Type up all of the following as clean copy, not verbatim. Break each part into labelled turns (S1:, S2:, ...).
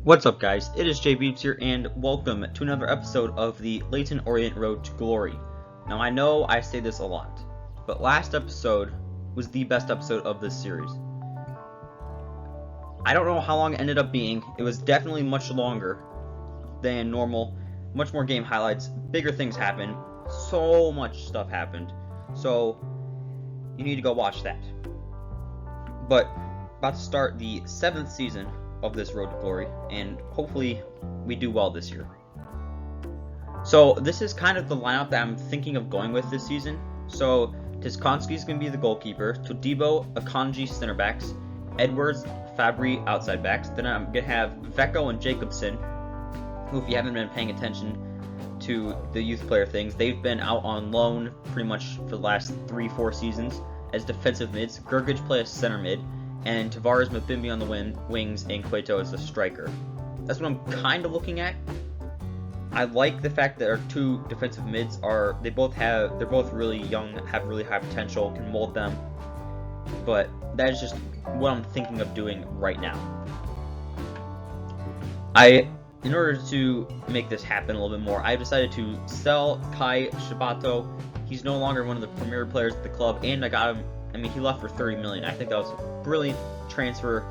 S1: What's up, guys? It is Jay Beats here, and welcome to another episode of the Leyton Orient Road to Glory. Now, I know I say this a lot, but last episode was the best episode of this series. I don't know how long it ended up being. It was definitely much longer than normal. Much more game highlights. Bigger things happened. So much stuff happened. So, you need to go watch that. But, about to start the 7th season of this Road to Glory, and hopefully we do well this year. So this is kind of the lineup that I'm thinking of going with this season. So Tiskonski's going to be the goalkeeper, Todibo, Akanji center backs, Edwards, Fabry outside backs. Then I'm going to have Vecco and Jacobson, who, if you haven't been paying attention to the youth player things, they've been out on loan pretty much for the last 3-4 seasons as defensive mids. Grgic plays center mid, and Tavares Mabimbi on the wings, and Cueto as the striker. That's what I'm kind of looking at. I like the fact that our two defensive mids they're both really young, have really high potential, can mold them. But that is just what I'm thinking of doing right now. In order to make this happen a little bit more, I've decided to sell Kai Shibato. He's no longer one of the premier players at the club, and I got him. I mean, he left for $30 million. I think that was a brilliant transfer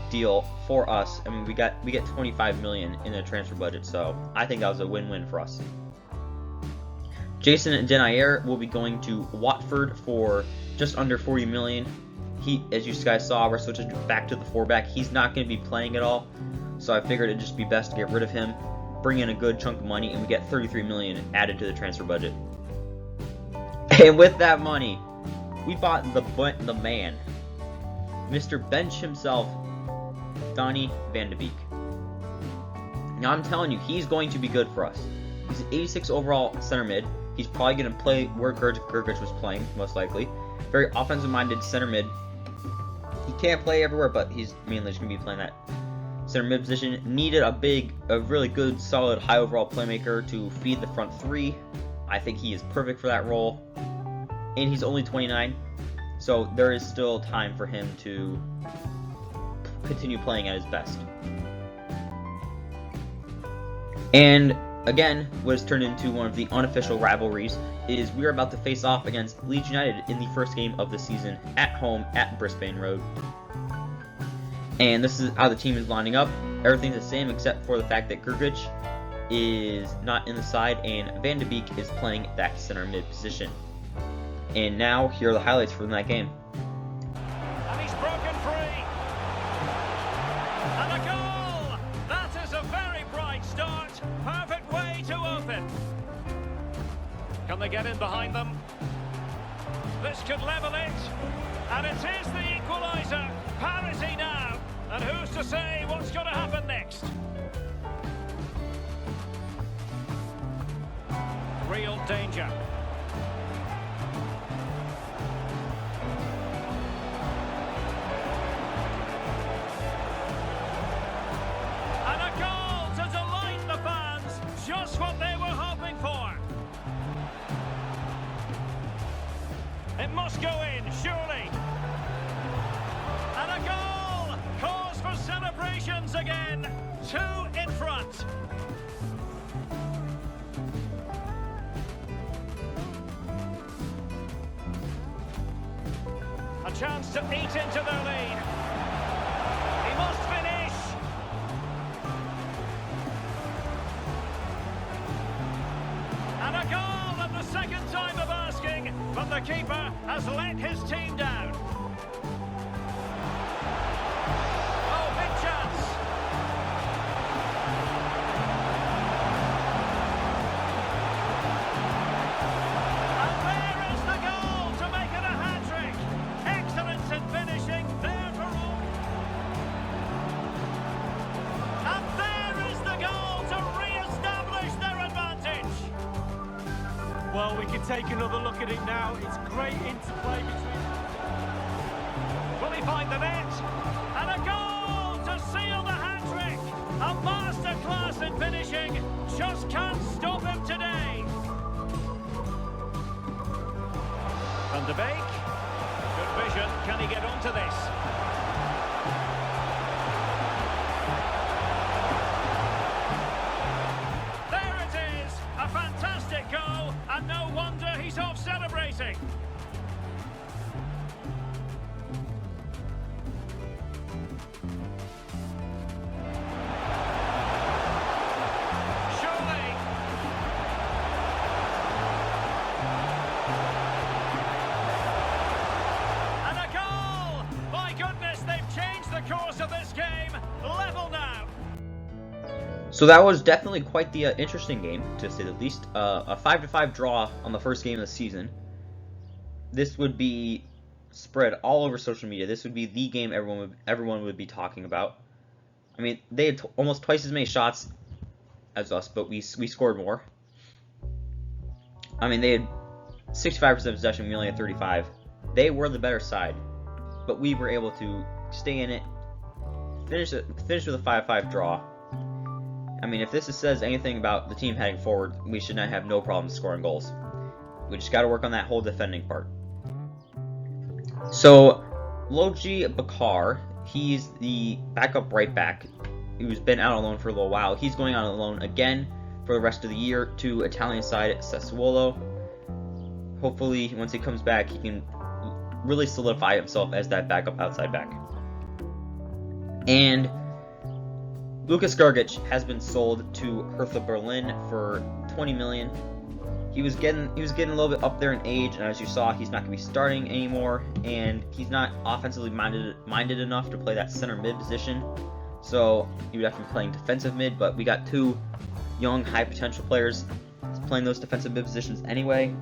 S1: deal for us. I mean, we get $25 million in the transfer budget, so I think that was a win-win for us. Jason Denayer will be going to Watford for just under $40 million. He, as you guys saw, we're switching back to the 4-back. He's not going to be playing at all, so I figured it'd just be best to get rid of him, bring in a good chunk of money, and we get $33 million added to the transfer budget. And with that money, we bought the man, Mr. Bench himself, Donny van de Beek. Now I'm telling you, he's going to be good for us. He's an 86 overall center mid. He's probably going to play where Grgic was playing, most likely. Very offensive-minded center mid. He can't play everywhere, but he's mainly just going to be playing that center mid position. Needed a really good, solid, high overall playmaker to feed the front three. I think he is perfect for that role. And he's only 29, so there is still time for him to continue playing at his best. And again, what has turned into one of the unofficial rivalries is we are about to face off against Leeds United in the first game of the season at home at Brisbane Road. And this is how the team is lining up. Everything's the same except for the fact that Grgic is not in the side and Van de Beek is playing that center mid position. And now, here are the highlights from that game.
S2: And he's broken free. And a goal! That is a very bright start. Perfect way to open. Can they get in behind them? This could level it. And it is the equaliser. Parity now. And who's to say what's going to happen next? Real danger. Just what they were hoping for. It must go in, surely. And a goal! Cause for celebrations again. 2 in front. A chance to eat into their lead. He must finish. And a goal at the second time of asking, but the keeper has let his team down. Oh, big chance. And there is the goal to make it a hat-trick. Excellence in finishing, there for all. And there is the goal to re-establish their advantage.
S3: Well, we can take another look at it now. It's great interplay between...
S2: Will he find the net? And a goal to seal the hat-trick. A masterclass in finishing. Just can't stop him today. Van de Beek. Good vision. Can he get onto this? There it is! A fantastic goal, and no wonder he's off celebrating. Surely. And a goal! My goodness, they've changed the course of this game. Level now.
S1: So that was definitely quite the interesting game, to say the least. A 5-5 draw on the first game of the season. This would be spread all over social media. This would be the game everyone would be talking about. I mean, they had almost twice as many shots as us, but we scored more. I mean, they had 65% possession, we only had 35. They were the better side, but we were able to stay in it, finish with a 5-5 draw. I mean, if this says anything about the team heading forward, we should not have no problems scoring goals. We just got to work on that whole defending part. So, Logi Bakar, he's the backup right back who's been out on loan for a little while. He's going on loan again for the rest of the year to Italian side Sassuolo. Hopefully, once he comes back, he can really solidify himself as that backup outside back. And Lucas Gargic has been sold to Hertha Berlin for 20 million. He was getting a little bit up there in age, and as you saw, he's not going to be starting anymore, and he's not offensively minded enough to play that center mid position. So he would have to be playing defensive mid, but we got two young, high potential players playing those defensive mid positions anyway.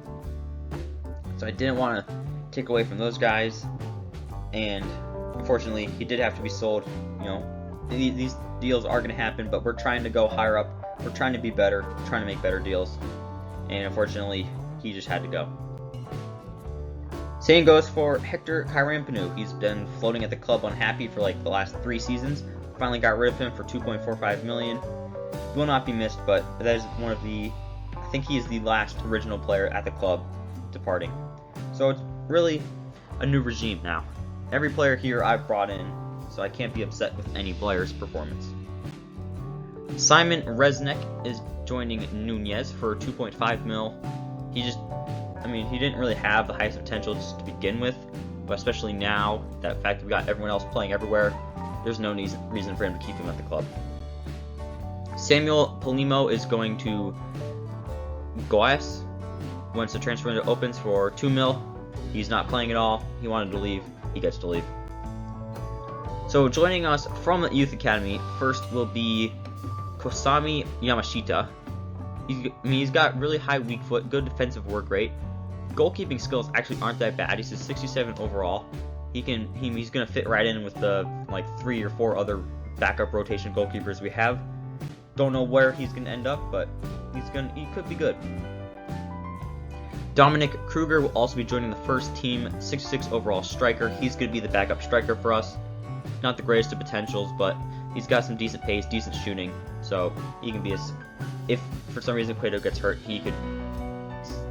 S1: So I didn't want to take away from those guys, and unfortunately, he did have to be sold. You know, these deals are going to happen, but we're trying to go higher up. We're trying to be better. We're trying to make better deals. And unfortunately, he just had to go. Same goes for Hector Karampanu. He's been floating at the club unhappy for like the last 3 seasons. Finally got rid of him for 2.45 million. He will not be missed, but that is one of the, I think he is the last original player at the club departing. So it's really a new regime now. Every player here I've brought in, so I can't be upset with any player's performance. Simon Resnick is joining Nunez for 2.5 mil. He didn't really have the highest potential just to begin with, but especially now, that fact that we got everyone else playing everywhere, there's no reason for him to keep him at the club. Samuel Polimo is going to Goiás once the transfer window opens for 2 mil. He's not playing at all. He wanted to leave. He gets to leave. So joining us from the Youth Academy, first will be Kosami Yamashita. He's got really high weak foot, good defensive work rate. Goalkeeping skills actually aren't that bad. He's a 67 overall. He's gonna fit right in with the 3 or 4 other backup rotation goalkeepers we have. Don't know where he's gonna end up, but he could be good. Dominic Kruger will also be joining the first team, 66 overall striker. He's gonna be the backup striker for us. Not the greatest of potentials, but he's got some decent pace, decent shooting, so he can be if for some reason Cueto gets hurt, he could,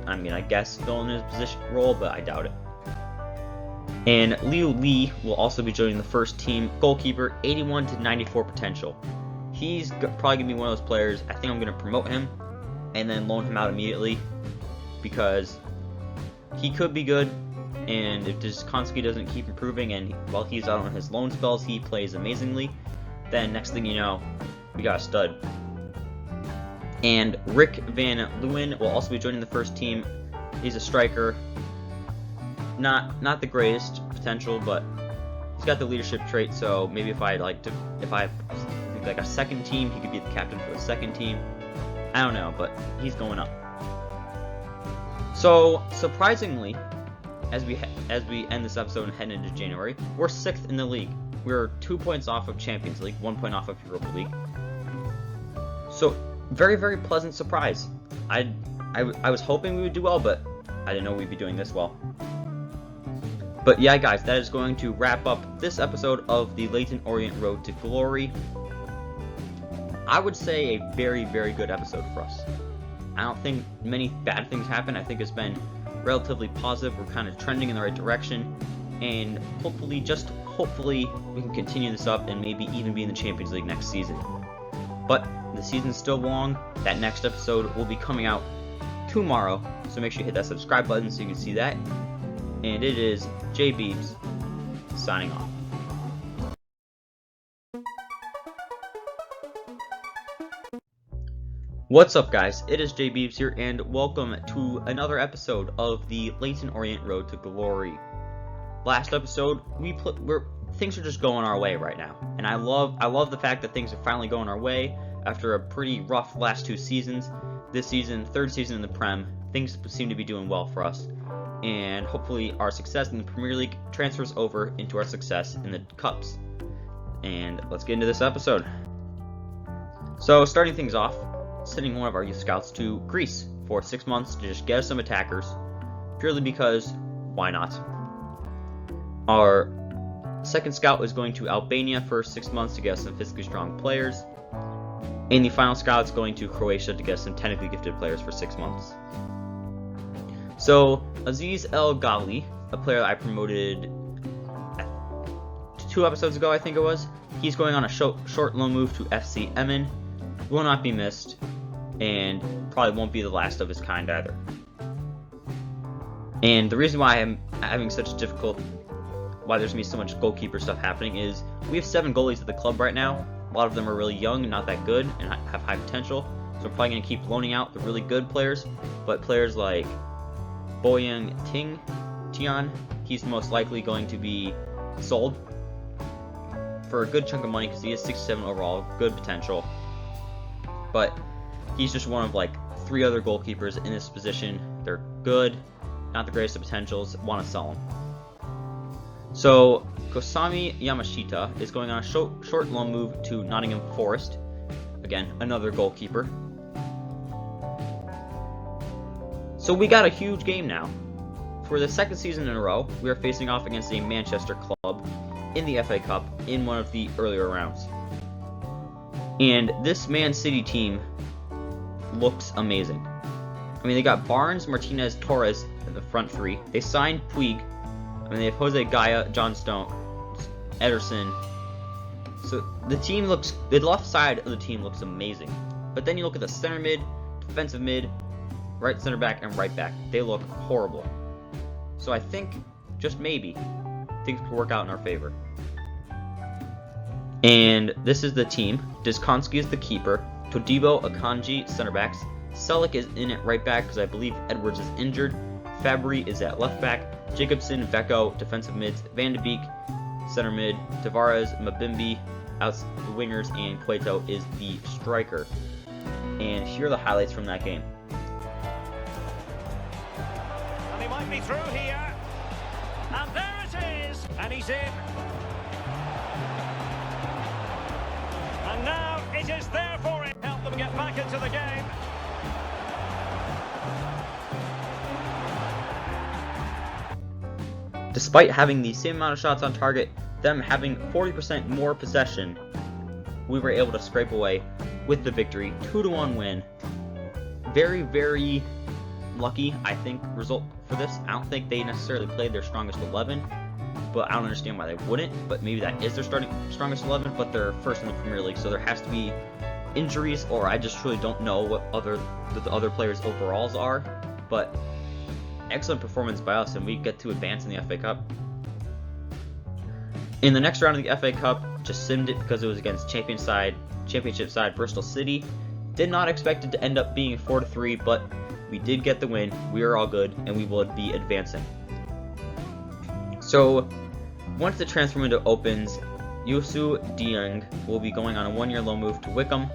S1: I guess, fill in his position role, but I doubt it. And Liu Li will also be joining the first team, goalkeeper, 81 to 94 potential. He's probably going to be one of those players, I think I'm going to promote him, and then loan him out immediately, because he could be good, and if Konski doesn't keep improving, and while he's out on his loan spells, he plays amazingly, then next thing you know, we got a stud. And Rick Van Leeuwen will also be joining the first team. He's a striker. Not the greatest potential, but he's got the leadership trait, so maybe if I think like a second team, he could be the captain for the second team. I don't know, but he's going up. So surprisingly, as we end this episode and head into January, we're 6th in the league. We're 2 points off of Champions League, 1 point off of Europa League. So very, very pleasant surprise. I was hoping we would do well, but I didn't know we'd be doing this well. But yeah, guys, that is going to wrap up this episode of the Leyton Orient Road to Glory. I would say a very, very good episode for us. I don't think many bad things happen. I think it's been relatively positive. We're kind of trending in the right direction. and hopefully, just hopefully, we can continue this up and maybe even be in the Champions League next season. But the season's still long. That next episode will be coming out tomorrow, so make sure you hit that subscribe button so you can see that. And it is JBeebs signing off. What's up, guys? It is JBeebs here, and welcome to another episode of the Leyton Orient Road to Glory. Last episode, things are just going our way right now, and I love the fact that things are finally going our way after a pretty rough last 2 seasons. This season, 3rd season in the Prem, things seem to be doing well for us, and hopefully our success in the Premier League transfers over into our success in the Cups. And let's get into this episode. So, starting things off, sending one of our youth scouts to Greece for 6 months to just get us some attackers, purely because why not? Our second scout is going to Albania for 6 months to get us some physically strong players, and the final scout is going to Croatia to get us some technically gifted players for 6 months. So Aziz El Ghali, a player that I promoted 2 episodes ago, I think it was, he's going on a short loan move to FC Emmen. Will not be missed, and probably won't be the last of his kind either. And the reason why I'm having such difficult, why there's going to be so much goalkeeper stuff happening is we have 7 goalies at the club right now. A lot of them are really young and not that good and have high potential, so we're probably going to keep loaning out the really good players, but players like Boyang Tian, he's most likely going to be sold for a good chunk of money because he is 67 overall, good potential. But he's just one of like 3 other goalkeepers in this position. They're good, not the greatest of potentials, want to sell them. So Kosami Yamashita is going on a short loan move to Nottingham Forest. Again, another goalkeeper. So we got a huge game now. For the 2nd season in a row, we are facing off against a Manchester club in the FA Cup in one of the earlier rounds. And this Man City team looks amazing. I mean, they got Barnes, Martinez, Torres in the front 3. They signed Puig. I mean, they have Jose Gaia, John Stone, Ederson. So the left side of the team looks amazing. But then you look at the center mid, defensive mid, right center back, and right back. They look horrible. So I think, just maybe, things could work out in our favor. And this is the team. Diskonski is the keeper. Todibo, Akanji, center backs. Selleck is in at right back because I believe Edwards is injured. Fabry is at left back. Jacobson, Vecco, defensive mids. Van de Beek, center mid. Tavares, Mabimbi, out the wingers, and Cueto is the striker. And here are the highlights from that game.
S2: And he might be through here. And there it is. And he's in. And now it is there for him. Help them get back into the game.
S1: Despite having the same amount of shots on target, them having 40% more possession, we were able to scrape away with the victory. 2-1 win. Very, very lucky, I think, result for this. I don't think they necessarily played their strongest 11. But I don't understand why they wouldn't. But maybe that is their strongest 11. But they're first in the Premier League, so there has to be injuries, or I just truly don't know what the other players' overalls are. But excellent performance by us, and we get to advance in the FA Cup. In the next round of the FA Cup, just simmed it because it was against championship side Bristol City. Did not expect it to end up being 4-3, but we did get the win. We are all good, and we will be advancing. So, once the transfer window opens, Youssou Dieng will be going on a 1-year loan move to Wickham.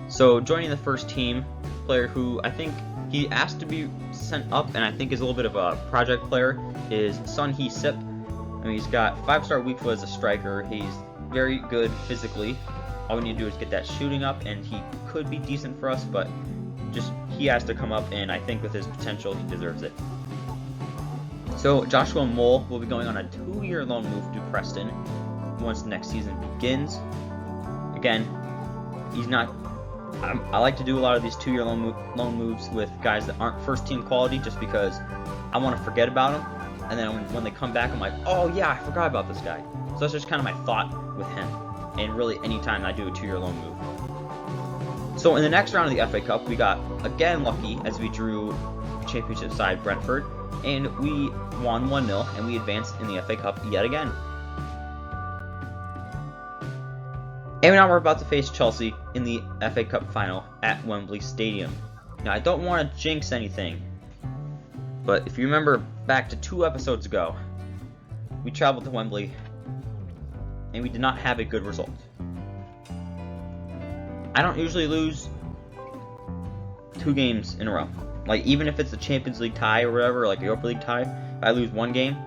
S1: So, joining the first team, player who I think he asked to be sent up, and I think is a little bit of a project player, is Sun Hee Sip. I mean, he's got 5-star weak foot as a striker. He's very good physically. All we need to do is get that shooting up, and he could be decent for us, but just he has to come up, and I think with his potential, he deserves it. So Joshua Mole will be going on a 2-year loan move to Preston once next season begins. Again, he's not. I like to do a lot of these 2-year loan moves with guys that aren't first team quality, just because I want to forget about them. and then when they come back, I'm like, oh yeah, I forgot about this guy. So that's just kind of my thought with him, and really anytime I do a 2-year loan move. So in the next round of the FA Cup, we got again lucky as we drew championship side Brentford, and we won 1-0, and we advanced in the FA Cup yet again. And now we're about to face Chelsea in the FA Cup final at Wembley Stadium. Now I don't want to jinx anything, but if you remember back to 2 episodes ago, we traveled to Wembley and we did not have a good result. I don't usually lose 2 games in a row. Like, even if it's a Champions League tie or whatever, like a Europa League tie, if I lose 1 game,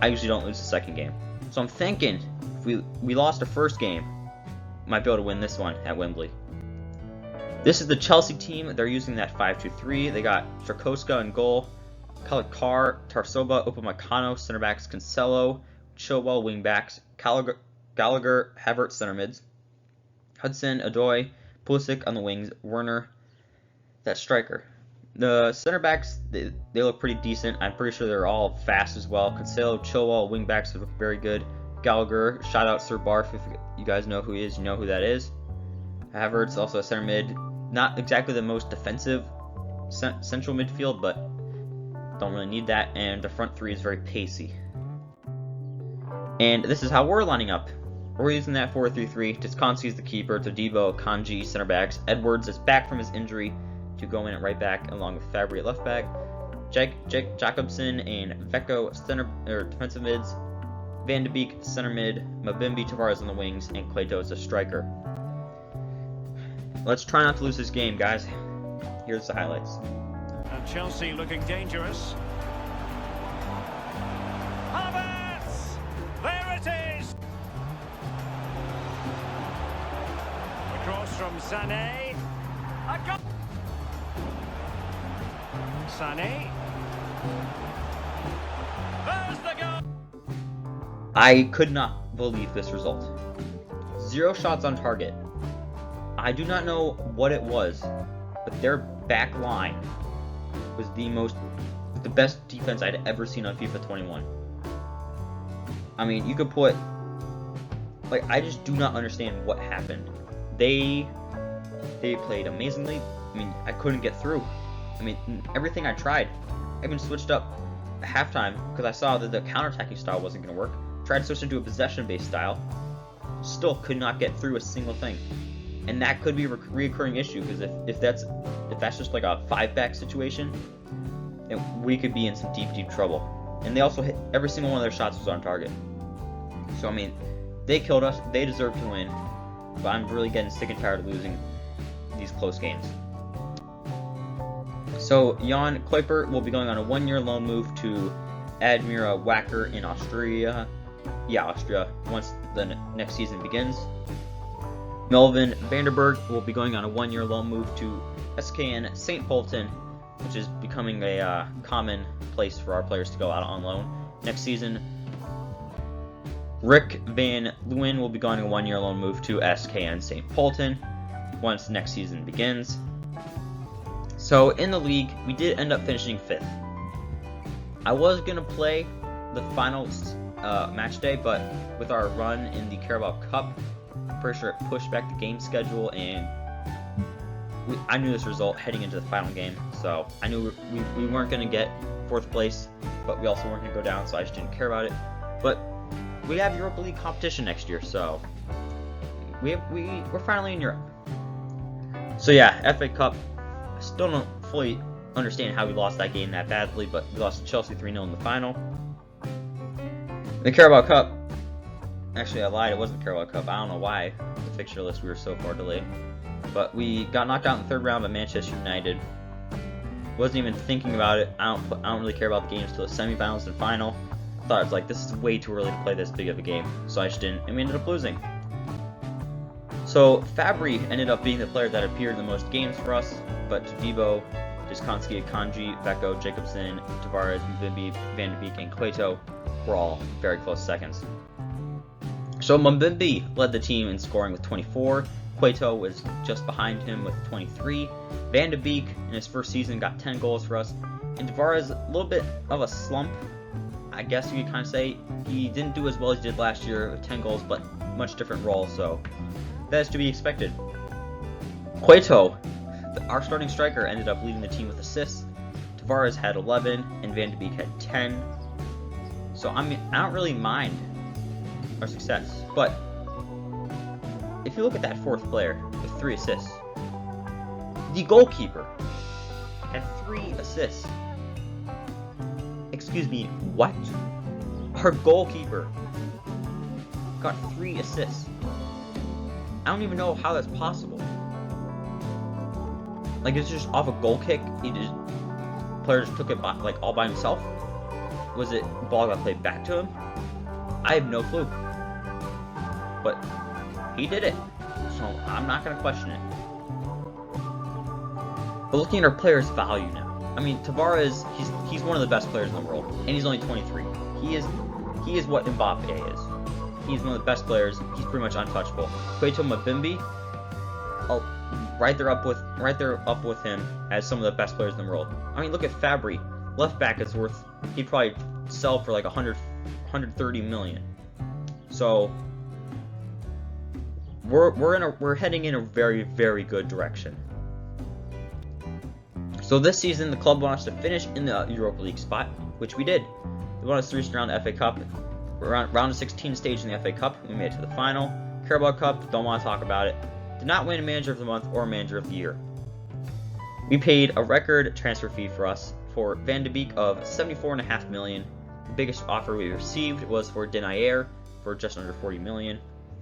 S1: I usually don't lose the second game. So I'm thinking, if we lost the first game, might be able to win this one at Wembley. This is the Chelsea team. They're using that 5-2-3. They got Tarkowska in goal, Kalakar, Tarsoba, Upamecano, center backs, Cancelo, Chilwell, wing backs, Gallagher, Havertz, center mids, Hudson, Odoi, Pulisic on the wings, Werner, that striker. The center backs, they look pretty decent. I'm pretty sure they're all fast as well. Cancelo, Chilwell, wing backs look very good. Gallagher, shout out Sir Barf if you guys know who he is, you know who that is. Havertz, also a center mid. Not exactly the most defensive central midfield, but don't really need that. And the front 3 is very pacey. And this is how we're lining up. We're using that 4-3-3. Tiskonski is the keeper. Todibo, Kanji, center backs. Edwards is back from his injury to go in at right back, along with Fabry at left back. Jacobson and Vecco defensive mids. Van de Beek center mid. Mabimbi, Tavares on the wings, and Cleto is a striker. Let's try not to lose this game, guys. Here's the highlights.
S2: And Chelsea looking dangerous. Havertz! There it is! Across from Sané. Sané. There's the goal!
S1: I could not believe this result. 0 shots on target. I do not know what it was, but their back line was the best defense I'd ever seen on FIFA 21. I mean, you could put, like, I just do not understand what happened. They played amazingly. I mean, I couldn't get through. I mean, everything I tried. I even switched up at halftime because I saw that the counterattacking style wasn't going to work. Tried to switch into a possession-based style. Still could not get through a single thing. And that could be a reoccurring issue, because if that's just like a 5-back situation, then we could be in some deep trouble. And they also hit every single one of their shots was on target. So I mean, they killed us. They deserve to win. But I'm really getting sick and tired of losing these close games. So Jan Kuiper will be going on a 1-year loan move to Admira Wacker in Austria. Yeah, Austria. Once the next season begins. Melvin Vanderberg will be going on a 1-year loan move to SKN St. Polten, which is becoming a common place for our players to go out on loan next season. Rick Van Leeuwen will be going on a 1-year loan move to SKN St. Polten once next season begins. So in the league, we did end up finishing 5th. I was going to play the final match day, but with our run in the Carabao Cup, pretty sure it pushed back the game schedule, and I knew this result heading into the final game, so I knew we weren't going to get 4th place, but we also weren't going to go down, so I just didn't care about it. But we have Europa League competition next year, so we're finally in Europe. So yeah, FA Cup. I still don't fully understand how we lost that game that badly, but we lost to Chelsea 3-0 in the final. The Carabao Cup. Actually, I lied. It wasn't the Carabao Cup. I don't know why the fixture list we were so far delayed. But we got knocked out in the 3rd round by Manchester United. Wasn't even thinking about it. I don't really care about the games till the semifinals and final. I thought it was like, this is way too early to play this big of a game, so I just didn't, and we ended up losing. So Fabry ended up being the player that appeared in the most games for us, but Todibo, Tiskonski, Kanji, Vecco, Jacobson, Tavares, Mabimbi, Van de Beek, and Cleto were all very close seconds. So Mabimbi led the team in scoring with 24. Cleto was just behind him with 23. Van de Beek in his first season got 10 goals for us. And Tavares, a little bit of a slump. I guess you could kind of say he didn't do as well as he did last year with 10 goals, but much different role, so that is to be expected. Cueto, our starting striker, ended up leading the team with assists. Tavares had 11, and Van de Beek had 10. So, I mean, I don't really mind our success, but if you look at that fourth player with 3 assists, the goalkeeper had 3 assists. Excuse me, what? Our goalkeeper got 3 assists. I don't even know how that's possible. Like, it's just off a goal kick. Player just took it by, like all by himself. Was it ball got played back to him? I have no clue. But he did it, so I'm not gonna question it. But looking at our players' value now, I mean, Tavares, he's one of the best players in the world, and he's only 23. He is what Mbappe is. He's one of the best players. He's pretty much untouchable. Cueto Mabimbi, right there up with him as some of the best players in the world. I mean, look at Fabry, left back is worth. He'd probably sell for like 130 million. So we're heading in a very, very good direction. So this season, the club wants us to finish in the Europa League spot, which we did. They want us to reach around the FA Cup. We're on round of 16 stage in the FA Cup. We made it to the final. Carabao Cup, don't want to talk about it. Did not win Manager of the Month or Manager of the Year. We paid a record transfer fee for Van de Beek of 74.5 million. The biggest offer we received was for Denayer for just under 40 million.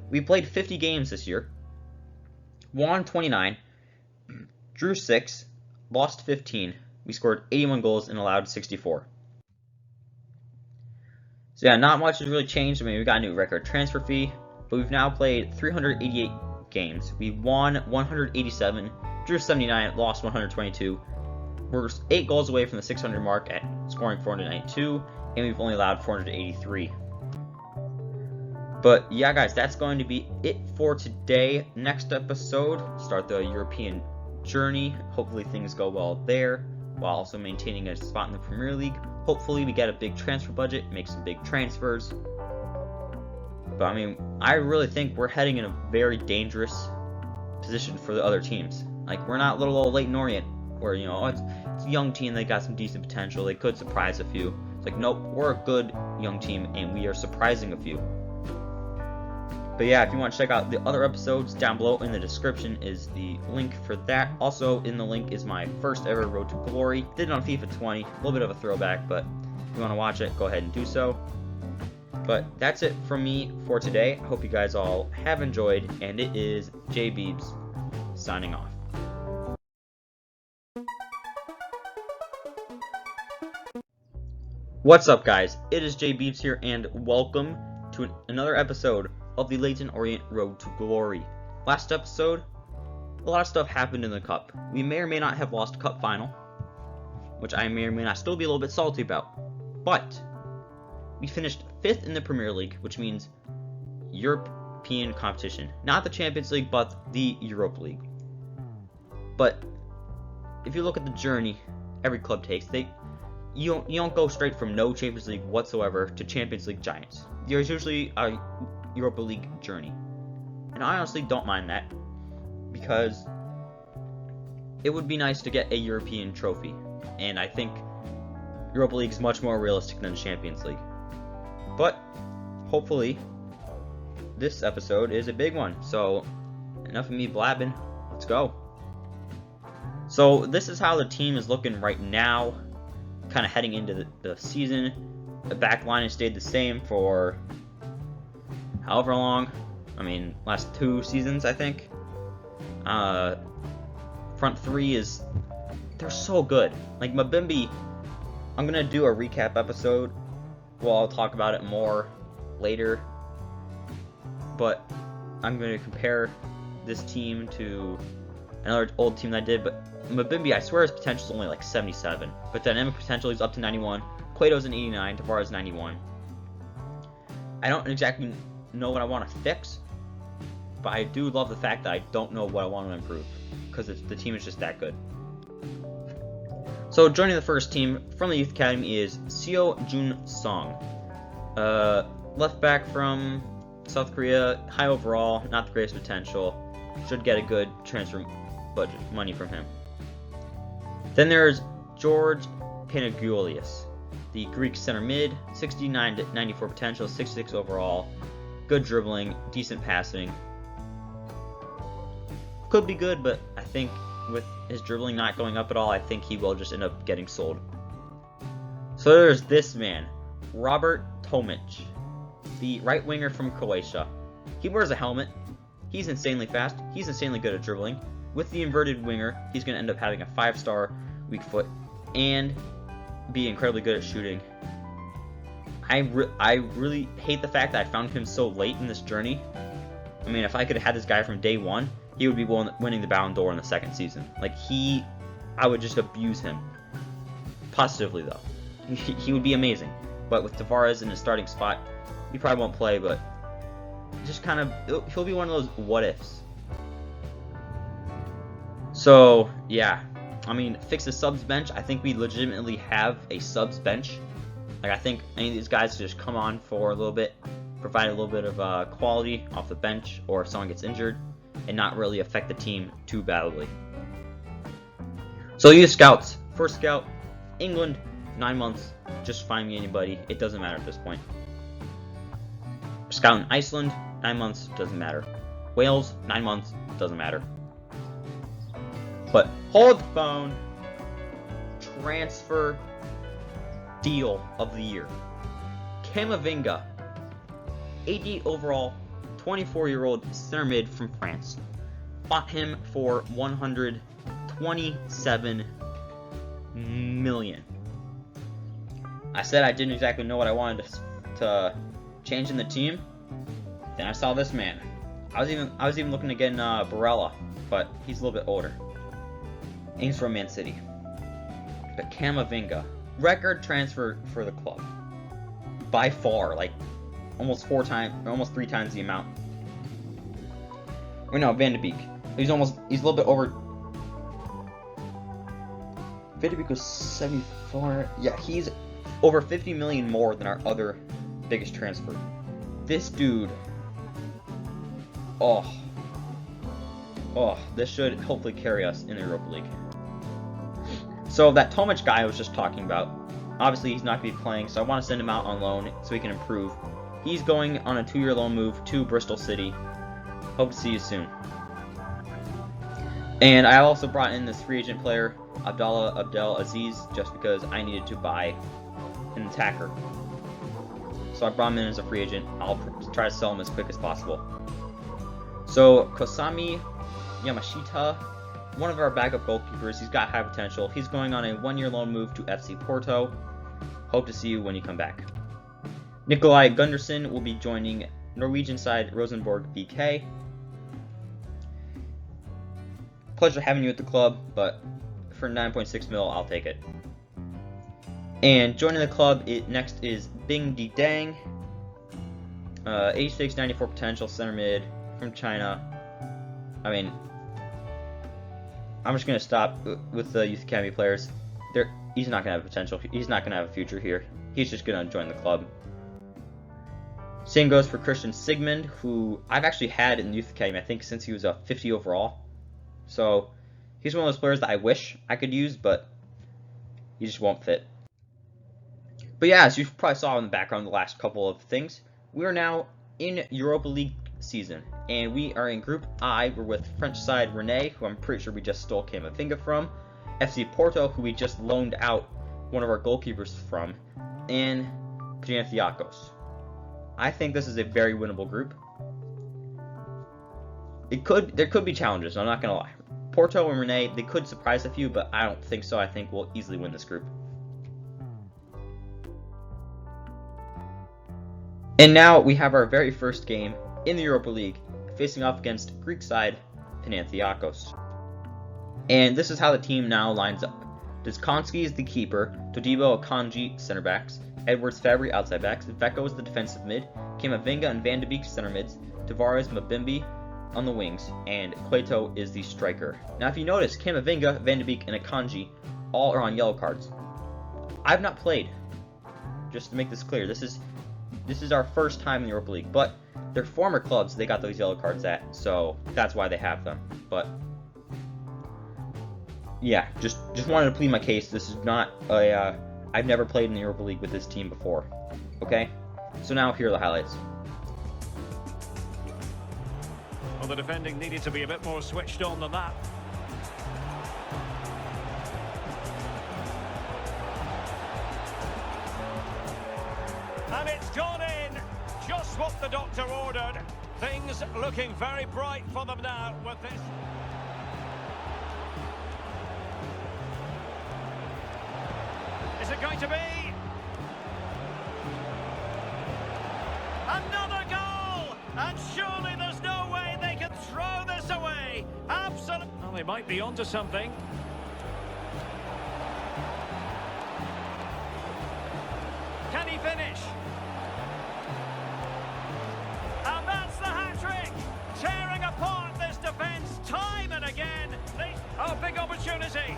S1: We played 50 games this year, won 29, drew 6, lost 15. We scored 81 goals and allowed 64. So yeah, not much has really changed. I mean, we got a new record transfer fee, but we've now played 388 games. We won 187, drew 79, lost 122. We're 8 goals away from the 600 mark at scoring 492, and we've only allowed 483. But yeah, guys, that's going to be it for today. Next episode, start the European journey. Hopefully things go well there, while also maintaining a spot in the Premier League. Hopefully we get a big transfer budget, make some big transfers. But I mean, I really think we're heading in a very dangerous position for the other teams. Like, we're not little old Leyton Orient, where, you know, it's a young team, they got some decent potential, they could surprise a few. It's like, nope, we're a good young team, and we are surprising a few. But yeah, if you want to check out the other episodes, down below in the description is the link for that. Also, in the link is my first ever Road to Glory. Did it on FIFA 20, a little bit of a throwback, but if you want to watch it, go ahead and do so. But that's it from me for today. I hope you guys all have enjoyed, and it is J Beebs signing off. What's up, guys? It is J Beebs here, and welcome to another episode of the Leyton Orient Road to Glory. Last episode, a lot of stuff happened in the cup. We may or may not have lost cup final, which I may or may not still be a little bit salty about. But we finished 5th in the Premier League, which means European competition. Not the Champions League, but the Europa League. But if you look at the journey every club takes, you don't go straight from no Champions League whatsoever to Champions League giants. There's usually a Europa League journey. And I honestly don't mind that, because it would be nice to get a European trophy. And I think Europa League is much more realistic than the Champions League. But hopefully this episode is a big one. So enough of me blabbing. Let's go. So this is how the team is looking right now, kind of heading into the season. The back line has stayed the same for however long. I mean, last 2 seasons, I think. Front 3 they're so good. Like Mabimbi, I'm gonna do a recap episode. Well, I'll talk about it more later. But I'm gonna compare this team to another old team that I did. But Mabimbi, I swear his potential is only like 77. But dynamic potential is up to 91. Cueto's an 89. Tavares 91. I don't exactly know what I want to fix, but I do love the fact that I don't know what I want to improve, because the team is just that good. So joining the first team from the Youth Academy is Seo Jun Song. Left back from South Korea, high overall, not the greatest potential. Should get a good transfer budget money from him. Then there's George Panagoulias, the Greek center mid, 69 to 94 potential, 66 overall, good dribbling, decent passing. Could be good, but I think with his dribbling not going up at all, I think he will just end up getting sold. So there's this man, Robert Tomic, the right winger from Croatia. He wears a helmet. He's insanely fast. He's insanely good at dribbling. With the inverted winger, he's going to end up having a 5-star weak foot and be incredibly good at shooting. I really hate the fact that I found him so late in this journey. I mean, if I could have had this guy from day one, he would be winning the Ballon d'Or in the second season. Like, I would just abuse him. Positively, though. He would be amazing. But with Tavares in his starting spot, he probably won't play, but just kind of, he'll be one of those what-ifs. So, yeah. I mean, fix the subs bench. I think we legitimately have a subs bench. Like, I think any of these guys just come on for a little bit, provide a little bit of quality off the bench, or if someone gets injured, and not really affect the team too badly. So youth scouts. First scout, England, 9 months. Just find me anybody. It doesn't matter at this point. Scout in Iceland, 9 months. Doesn't matter. Wales, 9 months. Doesn't matter. But hold the phone. Transfer deal of the year. Camavinga, 80 overall, 24-year-old center mid from France. Bought him for 127 million. I said I didn't exactly know what I wanted to change in the team. Then I saw this man. I was even looking to get in Barella, but he's a little bit older. And he's from Man City. But Camavinga, record transfer for the club. By far, like almost 3 times the amount. Or no, Van de Beek. He's a little bit over. Van de Beek was 74. Yeah, he's over 50 million more than our other biggest transfer. This dude. This should hopefully carry us in the Europa League. So that Tomic guy I was just talking about, obviously he's not going to be playing, so I want to send him out on loan so he can improve. He's going on a 2-year loan move to Bristol City. Hope to see you soon. And I also brought in this free agent player, Abdallah Abdel Aziz, just because I needed to buy an attacker. So I brought him in as a free agent. I'll try to sell him as quick as possible. So Kosami Yamashita, one of our backup goalkeepers, he's got high potential. He's going on a 1-year loan move to FC Porto. Hope to see you when you come back. Nikolai Gunderson will be joining Norwegian side Rosenborg BK. Pleasure having you at the club, but for 9.6 mil, I'll take it. And joining the club, next is Bing Di Dang. 86, 94 potential, center mid from China. I mean, I'm just going to stop with the Youth Academy players. He's not going to have potential. He's not going to have a future here. He's just going to join the club. Same goes for Christian Sigmund, who I've actually had in the Youth Academy, I think, since he was a 50 overall. So he's one of those players that I wish I could use, but he just won't fit. But yeah, as you probably saw in the background the last couple of things, we are now in Europa League season, and we are in Group I. We're with French side Rene, who I'm pretty sure we just stole Camavinga from, FC Porto, who we just loaned out one of our goalkeepers from, and Panathinaikos. I think this is a very winnable group. There could be challenges, I'm not going to lie. Porto and Rene, they could surprise a few, but I don't think so. I think we'll easily win this group. And now we have our very first game in the Europa League, facing off against Greek side Panathinaikos. And this is how the team now lines up. Deskonski is the keeper, Todibo Akanji center backs, Edwards Fabry outside backs, Vecco is the defensive mid, Camavinga and Van de Beek center mids, Tavares Mabimbi on the wings, and Cueto is the striker. Now if you notice, Camavinga, Van de Beek, and Akanji all are on yellow cards. I've not played. Just to make this clear, this is our first time in the Europa League, but their former clubs they got those yellow cards at, so that's why they have them. But yeah, just wanted to plead my case. This is not a I've never played in the Europa League with this team before. Okay, so now here are the highlights.
S2: Well, the defending needed to be a bit more switched on than that. And it's gone in, just what the doctor ordered. Things looking very bright for them now with this. Is it going to be? Another goal! And surely there's no way they can throw this away. Absolutely. Well, they might be onto something. Can he finish? And that's the hat-trick! Tearing apart this defence time and again. Oh, big opportunity.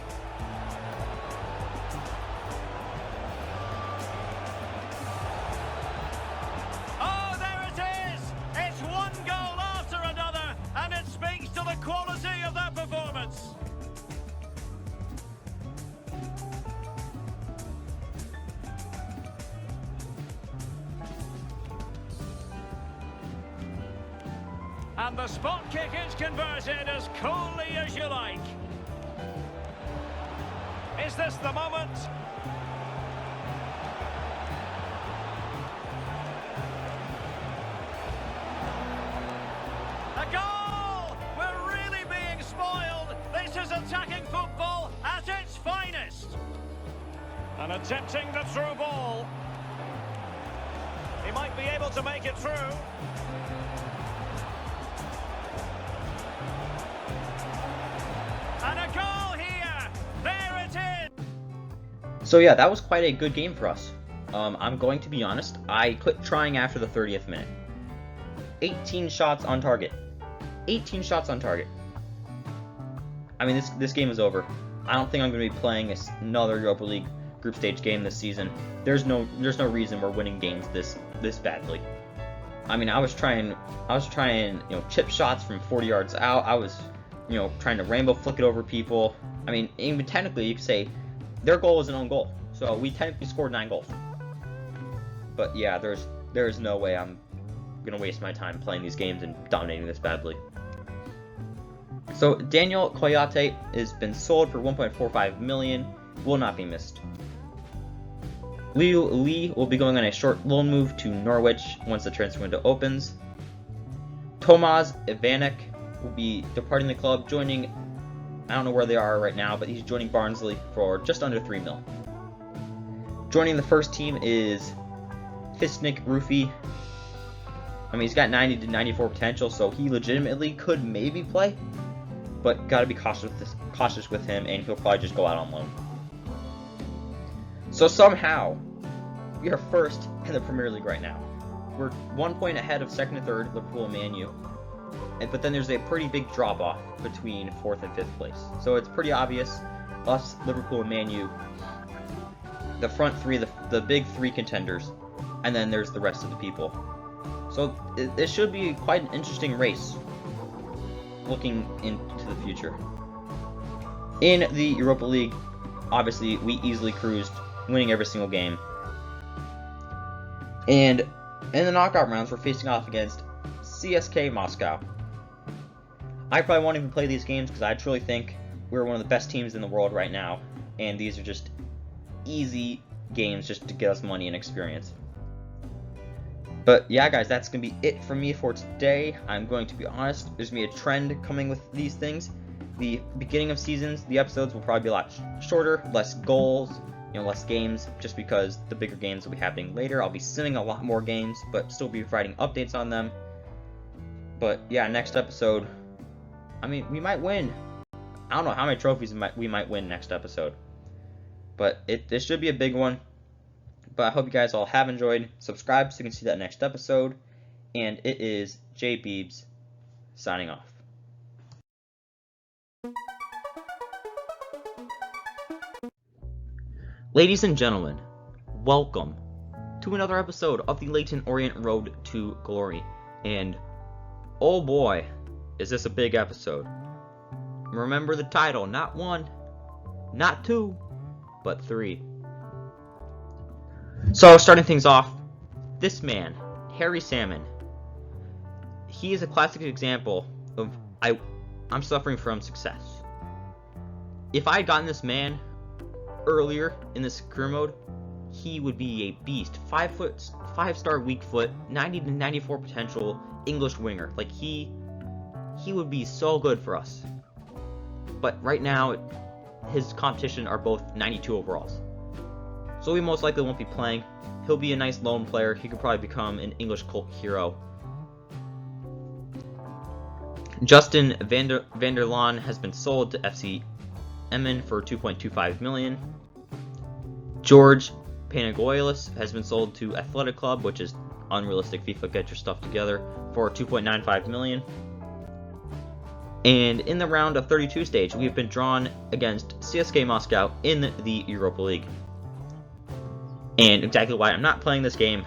S2: Oh, there it is! It's one goal after another, and it speaks to the quality of their performance. And the spot kick is converted as coolly as you like. Is this the moment? A goal! We're really being spoiled. This is attacking football at its finest. And attempting the through ball. He might be able to make it through. And a goal here! There it is!
S1: So yeah, that was quite a good game for us. I'm going to be honest, I quit trying after the 30th minute. 18 shots on target. 18 shots on target. I mean, this game is over. I don't think I'm going to be playing another Europa League group stage game this season. There's no reason we're winning games this badly. I mean, I was trying, chip shots from 40 yards out. I was, trying to rainbow flick it over people. I mean, even technically, you could say their goal was an own goal. So we technically scored 9 goals. But yeah, there's no way I'm gonna waste my time playing these games and dominating this badly. So Daniel Koyate has been sold for 1.45 million. Will not be missed. Liu Li will be going on a short loan move to Norwich once the transfer window opens. Tomasz Ivanek will be departing the club, joining, I don't know where they are right now, but he's joining Barnsley for just under 3 mil. Joining the first team is Hisnik Rufi. I mean, he's got 90 to 94 potential, so he legitimately could maybe play, but got to be cautious with him, and he'll probably just go out on loan. So somehow, we are first in the Premier League right now. We're 1 point ahead of second and third, Liverpool and Man U. But then there's a pretty big drop-off between 4th and 5th place. So it's pretty obvious, us, Liverpool, and Man U, the front three, the big 3 contenders, and then there's the rest of the people. So it should be quite an interesting race, looking into the future. In the Europa League, obviously, we easily cruised, winning every single game. And in the knockout rounds, we're facing off against CSK Moscow. I probably won't even play these games because I truly think we're one of the best teams in the world right now, and these are just easy games just to get us money and experience. But yeah, guys, that's going to be it for me for today. I'm going to be honest, there's going to be a trend coming with these things. The beginning of seasons, the episodes will probably be a lot shorter, less goals, less games, just because the bigger games will be happening later. I'll be simming a lot more games, but still be providing updates on them. But yeah, next episode, I mean, we might win. I don't know how many trophies we might win next episode. But this should be a big one. But I hope you guys all have enjoyed. Subscribe so you can see that next episode. And it is J Beebs signing off. Ladies and gentlemen, welcome to another episode of the Leyton Orient Road to Glory. And oh boy, is this a big episode. Remember the title, not 1, not 2, but 3. So, starting things off, this man, Harry Salmon, he is a classic example of I'm suffering from success. If I had gotten this man earlier in this career mode, he would be a beast. 5-star weak foot, 90 to 94 potential English winger. Like he would be so good for us. But right now, his competition are both 92 overalls. So he most likely won't be playing. He'll be a nice lone player. He could probably become an English cult hero. Justin van der Laan has been sold to FC Emmen for 2.25 million. George Panagoilis has been sold to Athletic Club, which is unrealistic. FIFA, get your stuff together, for 2.95 million. And in the round of 32 stage, we have been drawn against CSKA Moscow in the Europa League. And exactly why I'm not playing this game,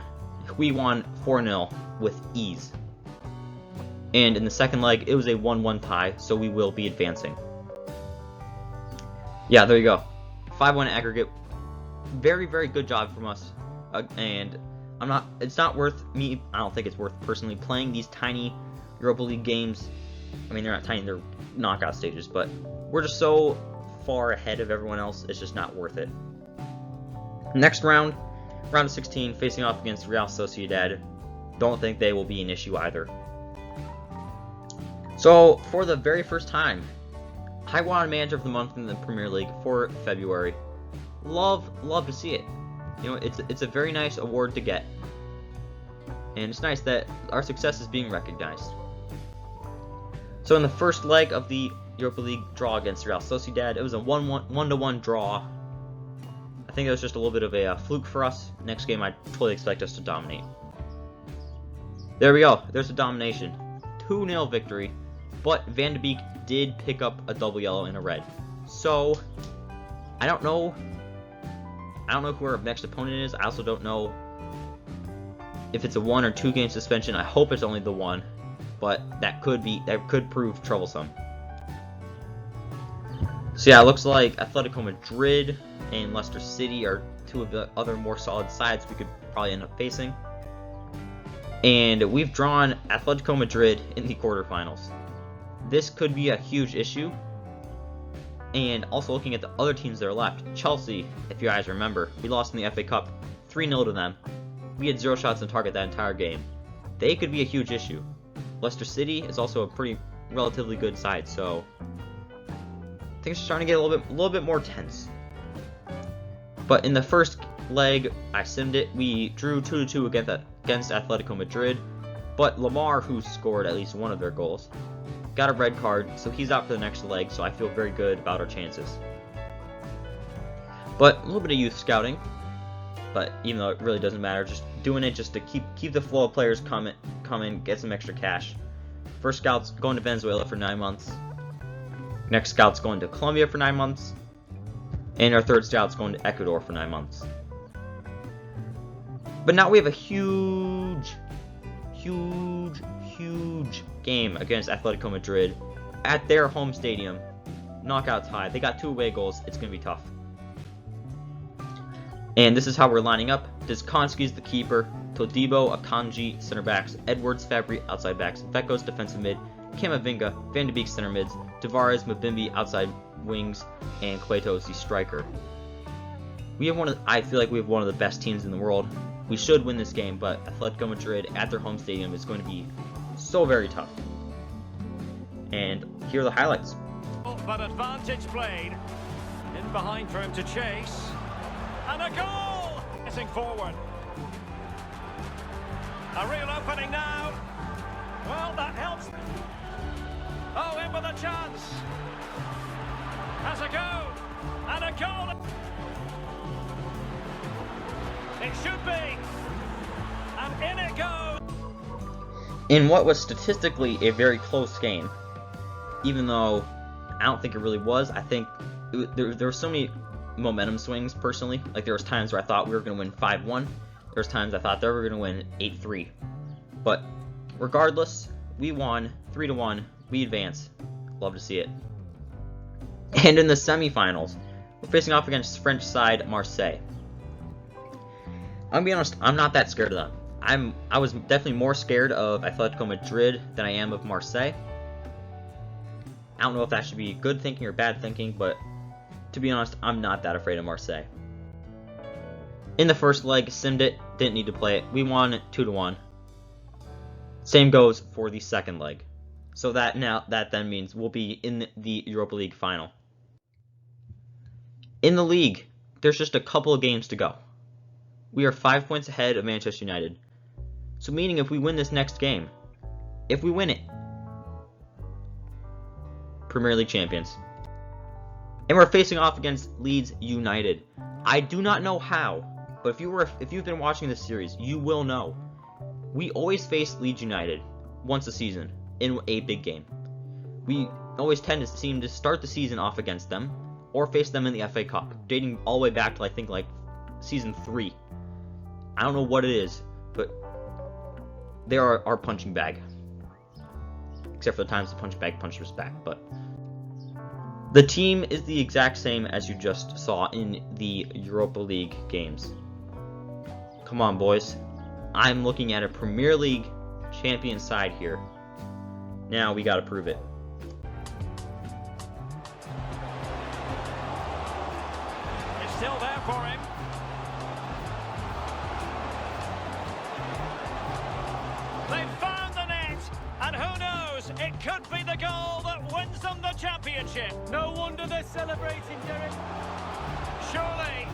S1: we won 4-0 with ease. And in the second leg, it was a 1-1 tie, so we will be advancing. Yeah, there you go. 5-1 aggregate. Very, very good job from us. And it's not worth me, I don't think it's worth personally playing these tiny Europa League games. I mean, they're not tiny, they're knockout stages, but we're just so far ahead of everyone else, it's just not worth it. Next round of 16, facing off against Real Sociedad. Don't think they will be an issue either. So, for the very first time, I won Manager of the Month in the Premier League for February. Love to see it. You know, it's a very nice award to get. And it's nice that our success is being recognized. So in the first leg of the Europa League draw against Real Sociedad, it was a 1-1 draw. I think it was just a little bit of a fluke for us. Next game, I totally expect us to dominate. There we go. There's a domination. 2-0 victory. But Van de Beek did pick up a double yellow and a red. So, I don't know who our next opponent is. I also don't know if it's a 1 or 2 game suspension. I hope it's only the 1, but that could prove troublesome. So yeah, it looks like Atletico Madrid and Leicester City are two of the other more solid sides we could probably end up facing. And we've drawn Atletico Madrid in the quarterfinals. This could be a huge issue. And also looking at the other teams that are left, Chelsea, if you guys remember, we lost in the FA Cup 3-0 to them. We had 0 shots on target that entire game. They could be a huge issue. Leicester City is also a pretty relatively good side, so things are starting to get a little bit more tense. But in the first leg, I simmed it. We drew 2-2 against Atletico Madrid, but Lamar, who scored at least one of their goals, got a red card, so he's out for the next leg, so I feel very good about our chances. But a little bit of youth scouting, but even though it really doesn't matter, just doing it just to keep the flow of players coming, get some extra cash. First scout's going to Venezuela for 9 months. Next scout's going to Colombia for 9 months. And our third scout's going to Ecuador for 9 months. But now we have a huge game against Atletico Madrid at their home stadium. Knockout tie. They got 2 away goals. It's going to be tough. And this is how we're lining up. Deskonski's the keeper. Todibo, Akanji, center backs. Edwards, Fabry, outside backs. Vekos, defensive mid. Camavinga, Van de Beek, center mids. Tavares, Mabimbi, outside wings. And Cueto is the striker. I feel like we have one of the best teams in the world. We should win this game, but Atletico Madrid at their home stadium is going to be so very tough. And here are the highlights.
S2: But advantage played. In behind for him to chase. And a goal! Pressing forward. A real opening now. Well, that helps. Oh, in with a chance. Has a go. And a goal. It should be. And in it goes.
S1: In what was statistically a very close game, even though I don't think it really was, I think there were so many momentum swings, personally. Like, there was times where I thought we were going to win 5-1. There's times I thought they were going to win 8-3. But regardless, we won 3-1. We advance. Love to see it. And in the semifinals, we're facing off against French side Marseille. I'm gonna be honest, I'm not that scared of them. I was definitely more scared of Atletico Madrid than I am of Marseille. I don't know if that should be good thinking or bad thinking, but to be honest, I'm not that afraid of Marseille. In the first leg, simmed it, didn't need to play it. We won 2-1. Same goes for the second leg. So that then means we'll be in the Europa League final. In the league, there's just a couple of games to go. We are 5 points ahead of Manchester United. So meaning if we win this next game, if we win it, Premier League champions. And we're facing off against Leeds United. I do not know how, but if you've been watching this series, you will know. We always face Leeds United once a season in a big game. We always tend to seem to start the season off against them or face them in the FA Cup, dating all the way back to I think like season 3. I don't know what it is, but they are our punching bag. Except for the times the punching bag punched us back, but the team is the exact same as you just saw in the Europa League games. Come on, boys. I'm looking at a Premier League champion side here. Now we gotta prove it.
S2: It's still there for him. They've found the net, and who knows, it could be the goal that wins them the championship.
S3: No wonder they're celebrating, Derek.
S2: Surely.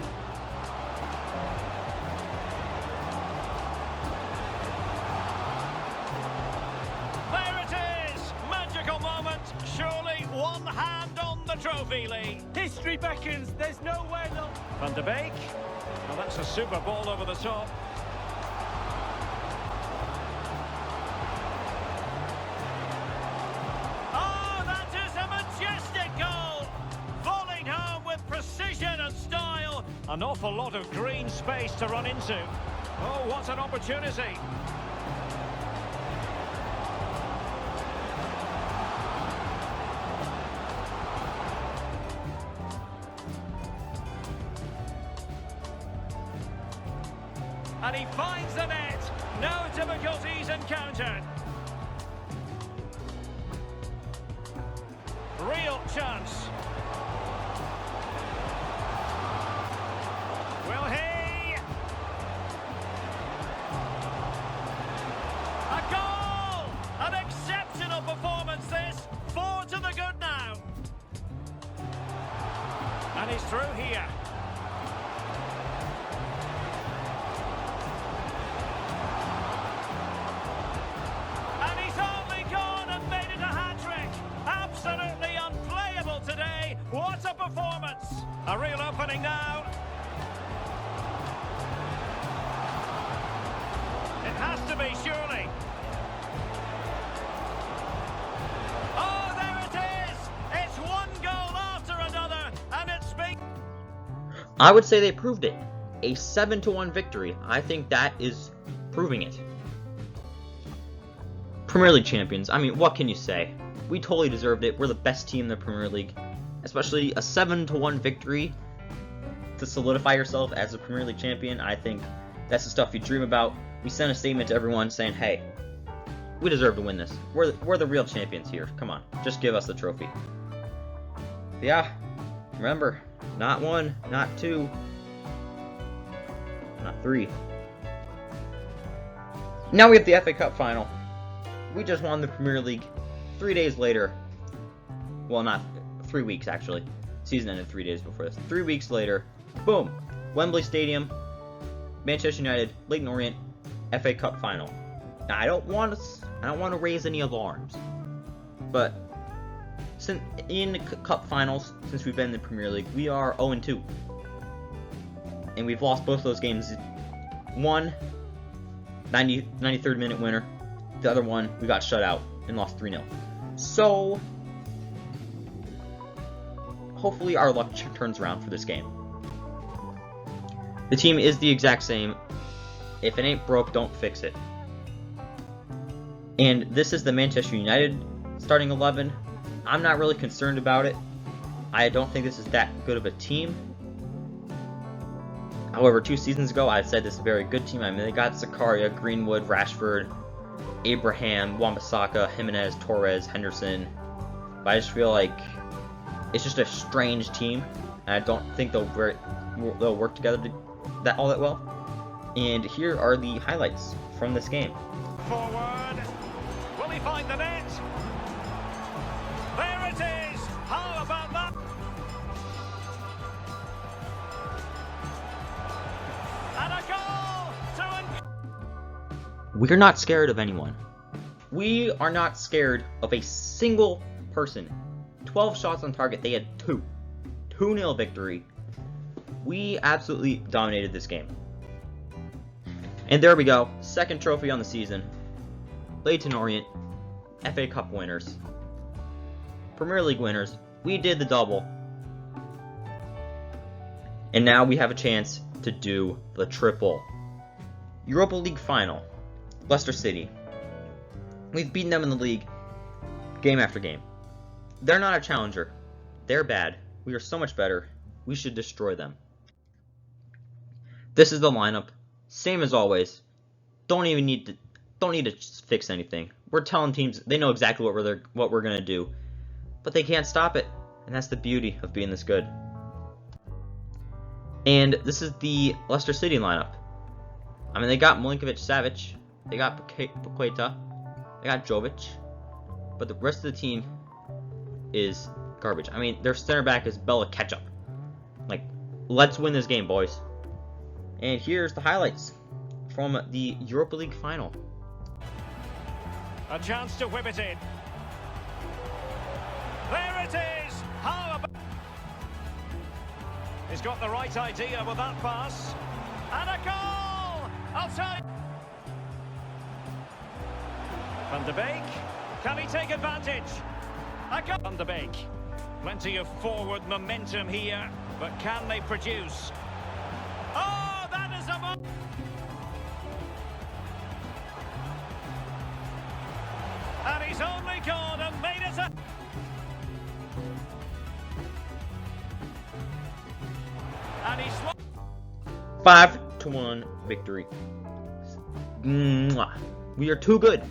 S2: There it is! Magical moment. Surely one hand on the trophy, Lee.
S3: History beckons. There's no way they'll...
S2: Van de Beek. Well, that's a super ball over the top. Oh, that is a majestic goal! Volleyed home with precision and style. An awful lot of green space to run into. Oh, what an opportunity. And he finds the net. No difficulties encountered. Real chance. Will he? A goal! An exceptional performance this. 4 to the good now. And he's through here. And he's only gone and made it a hat-trick. Absolutely unplayable today. What a performance. A real opening now. It has to be, surely. Oh, there it is. It's one goal after another, and it's been...
S1: I would say they proved it. A 7-1 victory. I think that is proving it. Premier League champions. I mean, what can you say? We totally deserved it. We're the best team in the Premier League. Especially a 7-1 victory to solidify yourself as a Premier League champion. I think that's the stuff you dream about. We sent a statement to everyone saying, hey, we deserve to win this. We're the real champions here. Come on, just give us the trophy. Yeah, remember, not 1, not 2, not 3. Now we have the FA Cup final. We just won the Premier League 3 days later. Well, not 3 weeks, actually. Season ended 3 days before this. 3 weeks later, boom, Wembley Stadium, Manchester United, Leyton Orient, FA Cup final. Now, I don't want to raise any alarms, but since in the Cup finals, since we've been in the Premier League, we are 0-2, and we've lost both those games. One, 93rd minute winner. The other one, we got shut out and lost 3-0. So, hopefully our luck turns around for this game. The team is the exact same. If it ain't broke, don't fix it. And this is the Manchester United starting 11. I'm not really concerned about it. I don't think this is that good of a team. However, 2 seasons ago, I said this is a very good team. I mean, they got Zakaria, Greenwood, Rashford, Abraham, Wan-Bissaka, Jimenez, Torres, Henderson. But I just feel like it's just a strange team, and I don't think they'll work together all that well. And here are the highlights from this game.
S2: Forward. Will he find the net? There it is. How about that? And a goal to
S1: We're not scared of anyone. We are not scared of a single person. 12 shots on target. They had 2. 2-0 victory. We absolutely dominated this game. And there we go. 2nd trophy on the season. Leyton Orient, FA Cup winners. Premier League winners. We did the double. And now we have a chance to do the triple. Europa League final. Leicester City. We've beaten them in the league game after game. They're not a challenger. They're bad. We are so much better. We should destroy them. This is the lineup. Same as always. Don't need to fix anything. We're telling teams they know exactly what we're gonna do, but they can't stop it, and that's the beauty of being this good. And this is the Leicester City lineup. I mean, they got Milinkovic-Savic, they got Paqueta, they got Jovic, but the rest of the team is garbage. I mean, their center back is Bella Ketchup. Like, let's win this game, boys. And here's the highlights from the Europa League final.
S2: a chance to whip it in. There it is. How about... He's got the right idea with that pass. And a goal! I'll tell you. Van de Beek. Can he take advantage? A goal. Van de Beek. Plenty of forward momentum here, but can they produce? Oh, that is a... And he's only gone and made it a... And he's...
S1: 5-1 victory. Mwah. We are too good.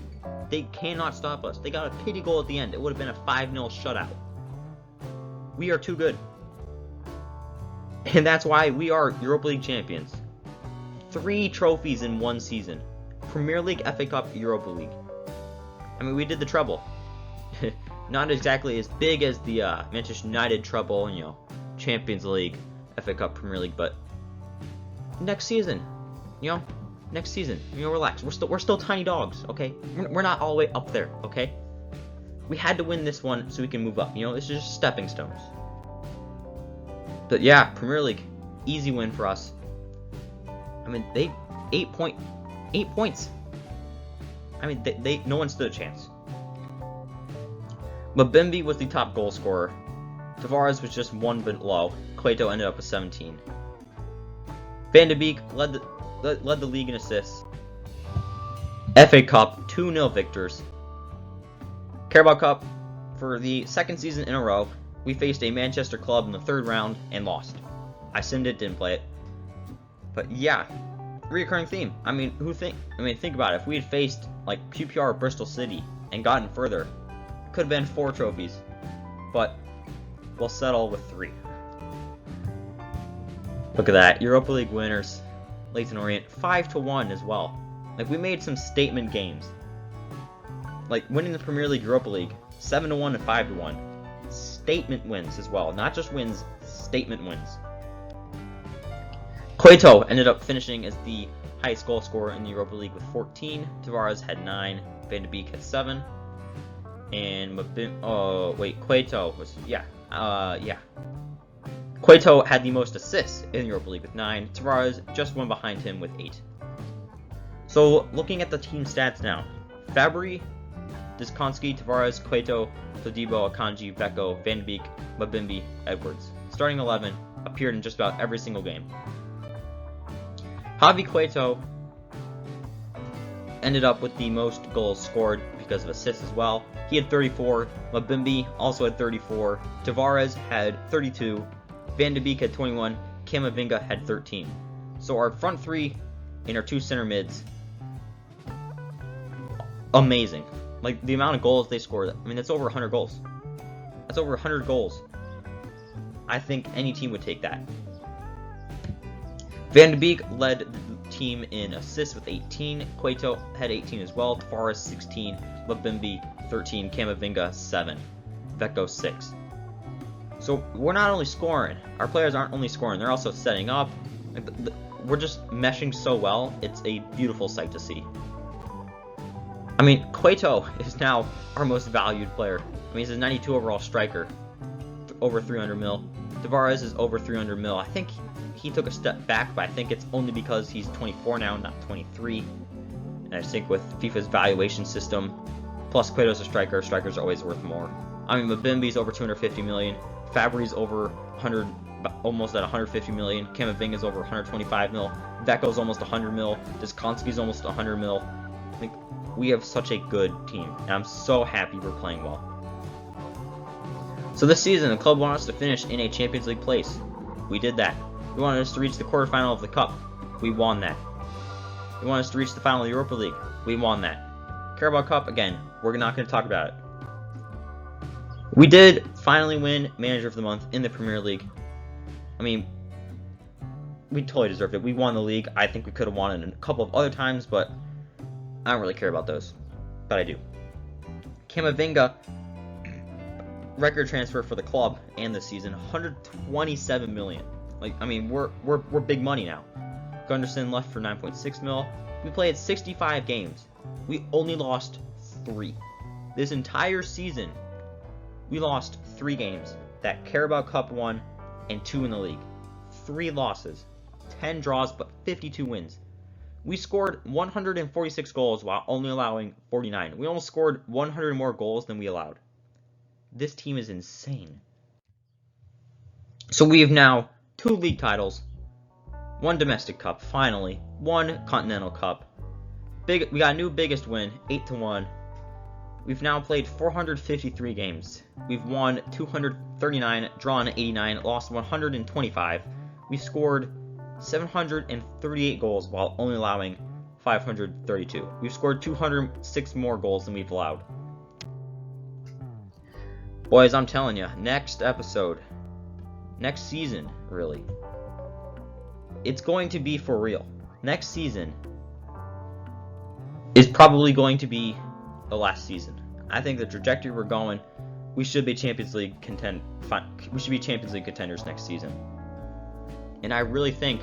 S1: They cannot stop us. They got a pity goal at the end. It would have been a 5-0 shutout. We are too good. And that's why we are Europa League champions. 3 trophies in 1 season. Premier League, FA Cup, Europa League. I mean, we did the treble. Not exactly as big as the Manchester United treble, you know, Champions League, FA Cup, Premier League, but next season, you know, next season, you know, relax. We're still tiny dogs, okay? We're not all the way up there, okay? We had to win this one so we can move up. You know, this is just stepping stones. But yeah, Premier League, easy win for us. I mean, they 8 points. I mean, they no one stood a chance. Mbembe was the top goal scorer. Tavares was just 1 below. Cueto ended up with 17. Van de Beek led the league in assists. FA Cup 2-0 victors. Carabao Cup, for the 2nd season in a row, we faced a Manchester club in the 3rd round and lost. I simmed it, didn't play it. But yeah, reoccurring theme. I mean, think about it. If we had faced like QPR or Bristol City and gotten further, it could have been 4 trophies. But we'll settle with 3. Look at that, Europa League winners, Leyton Orient, 5-1 as well. Like, we made some statement games. Like, winning the Premier League, Europa League, 7-1 and 5-1. Statement wins as well, not just wins, statement wins. Cueto ended up finishing as the highest goal scorer in the Europa League with 14. Tavares had 9. Van de Beek had 7. And Cueto was Cueto had the most assists in the Europa League with 9. Tavares just one behind him with 8. So looking at the team stats now, Fabry, Deskonski, Tavares, Cueto, Todibo, Akanji, Beko, Van de Beek, Mbembe, Edwards. Starting 11 appeared in just about every single game. Javi Cueto ended up with the most goals scored because of assists as well. He had 34. Mabimbi also had 34. Tavares had 32. Van de Beek had 21. Camavinga had 13. So our front three and our two center mids, amazing. Like, the amount of goals they scored, I mean, that's over 100 goals. That's over 100 goals. I think any team would take that. Van de Beek led the team in assists with 18. Cueto had 18 as well. Tavares 16. Mabimbi 13. Camavinga 7. Vecco 6. So we're not only scoring. Our players aren't only scoring. They're also setting up. We're just meshing so well. It's a beautiful sight to see. I mean, Cueto is now our most valued player. I mean, he's a 92 overall striker. Over 300 mil. Tavares is over 300 mil. I think he took a step back, but I think it's only because he's 24 now, not 23. And I think with FIFA's valuation system, plus Cueto's a striker, strikers are always worth more. I mean, Mabimbi's over 250 million. Fabri's over 100, almost at 150 million. Camavinga's over 125 mil. Vecco's almost 100 mil. Deskonski's almost 100 mil. I think we have such a good team, and I'm so happy we're playing well. So this season, the club wanted us to finish in a Champions League place. We did that. We wanted us to reach the quarterfinal of the Cup. We won that. We wanted us to reach the final of the Europa League. We won that. Carabao Cup, again, we're not going to talk about it. We did finally win Manager of the Month in the Premier League. I mean, we totally deserved it. We won the league. I think we could have won it a couple of other times, but I don't really care about those. But I do. Camavinga, record transfer for the club and this season, 127 million. Like, I mean, we're big money now. Gunderson left for 9.6 mil. We played 65 games. We only lost 3. This entire season, we lost 3 games. That Carabao Cup 1 and 2 in the league. 3 losses, 10 draws, but 52 wins. We scored 146 goals while only allowing 49. We almost scored 100 more goals than we allowed. This team is insane. So we have now 2 league titles, 1 domestic cup, finally, 1 continental cup. We got a new biggest win, 8-1. We've now played 453 games. We've won 239, drawn 89, lost 125. We scored 738 goals while only allowing 532. We've scored 206 more goals than we've allowed. Boys, I'm telling you, next episode, next season, really, it's going to be for real. Next season is probably going to be the last season. I think the trajectory we're going, we should be Champions League we should be Champions League contenders next season. And I really think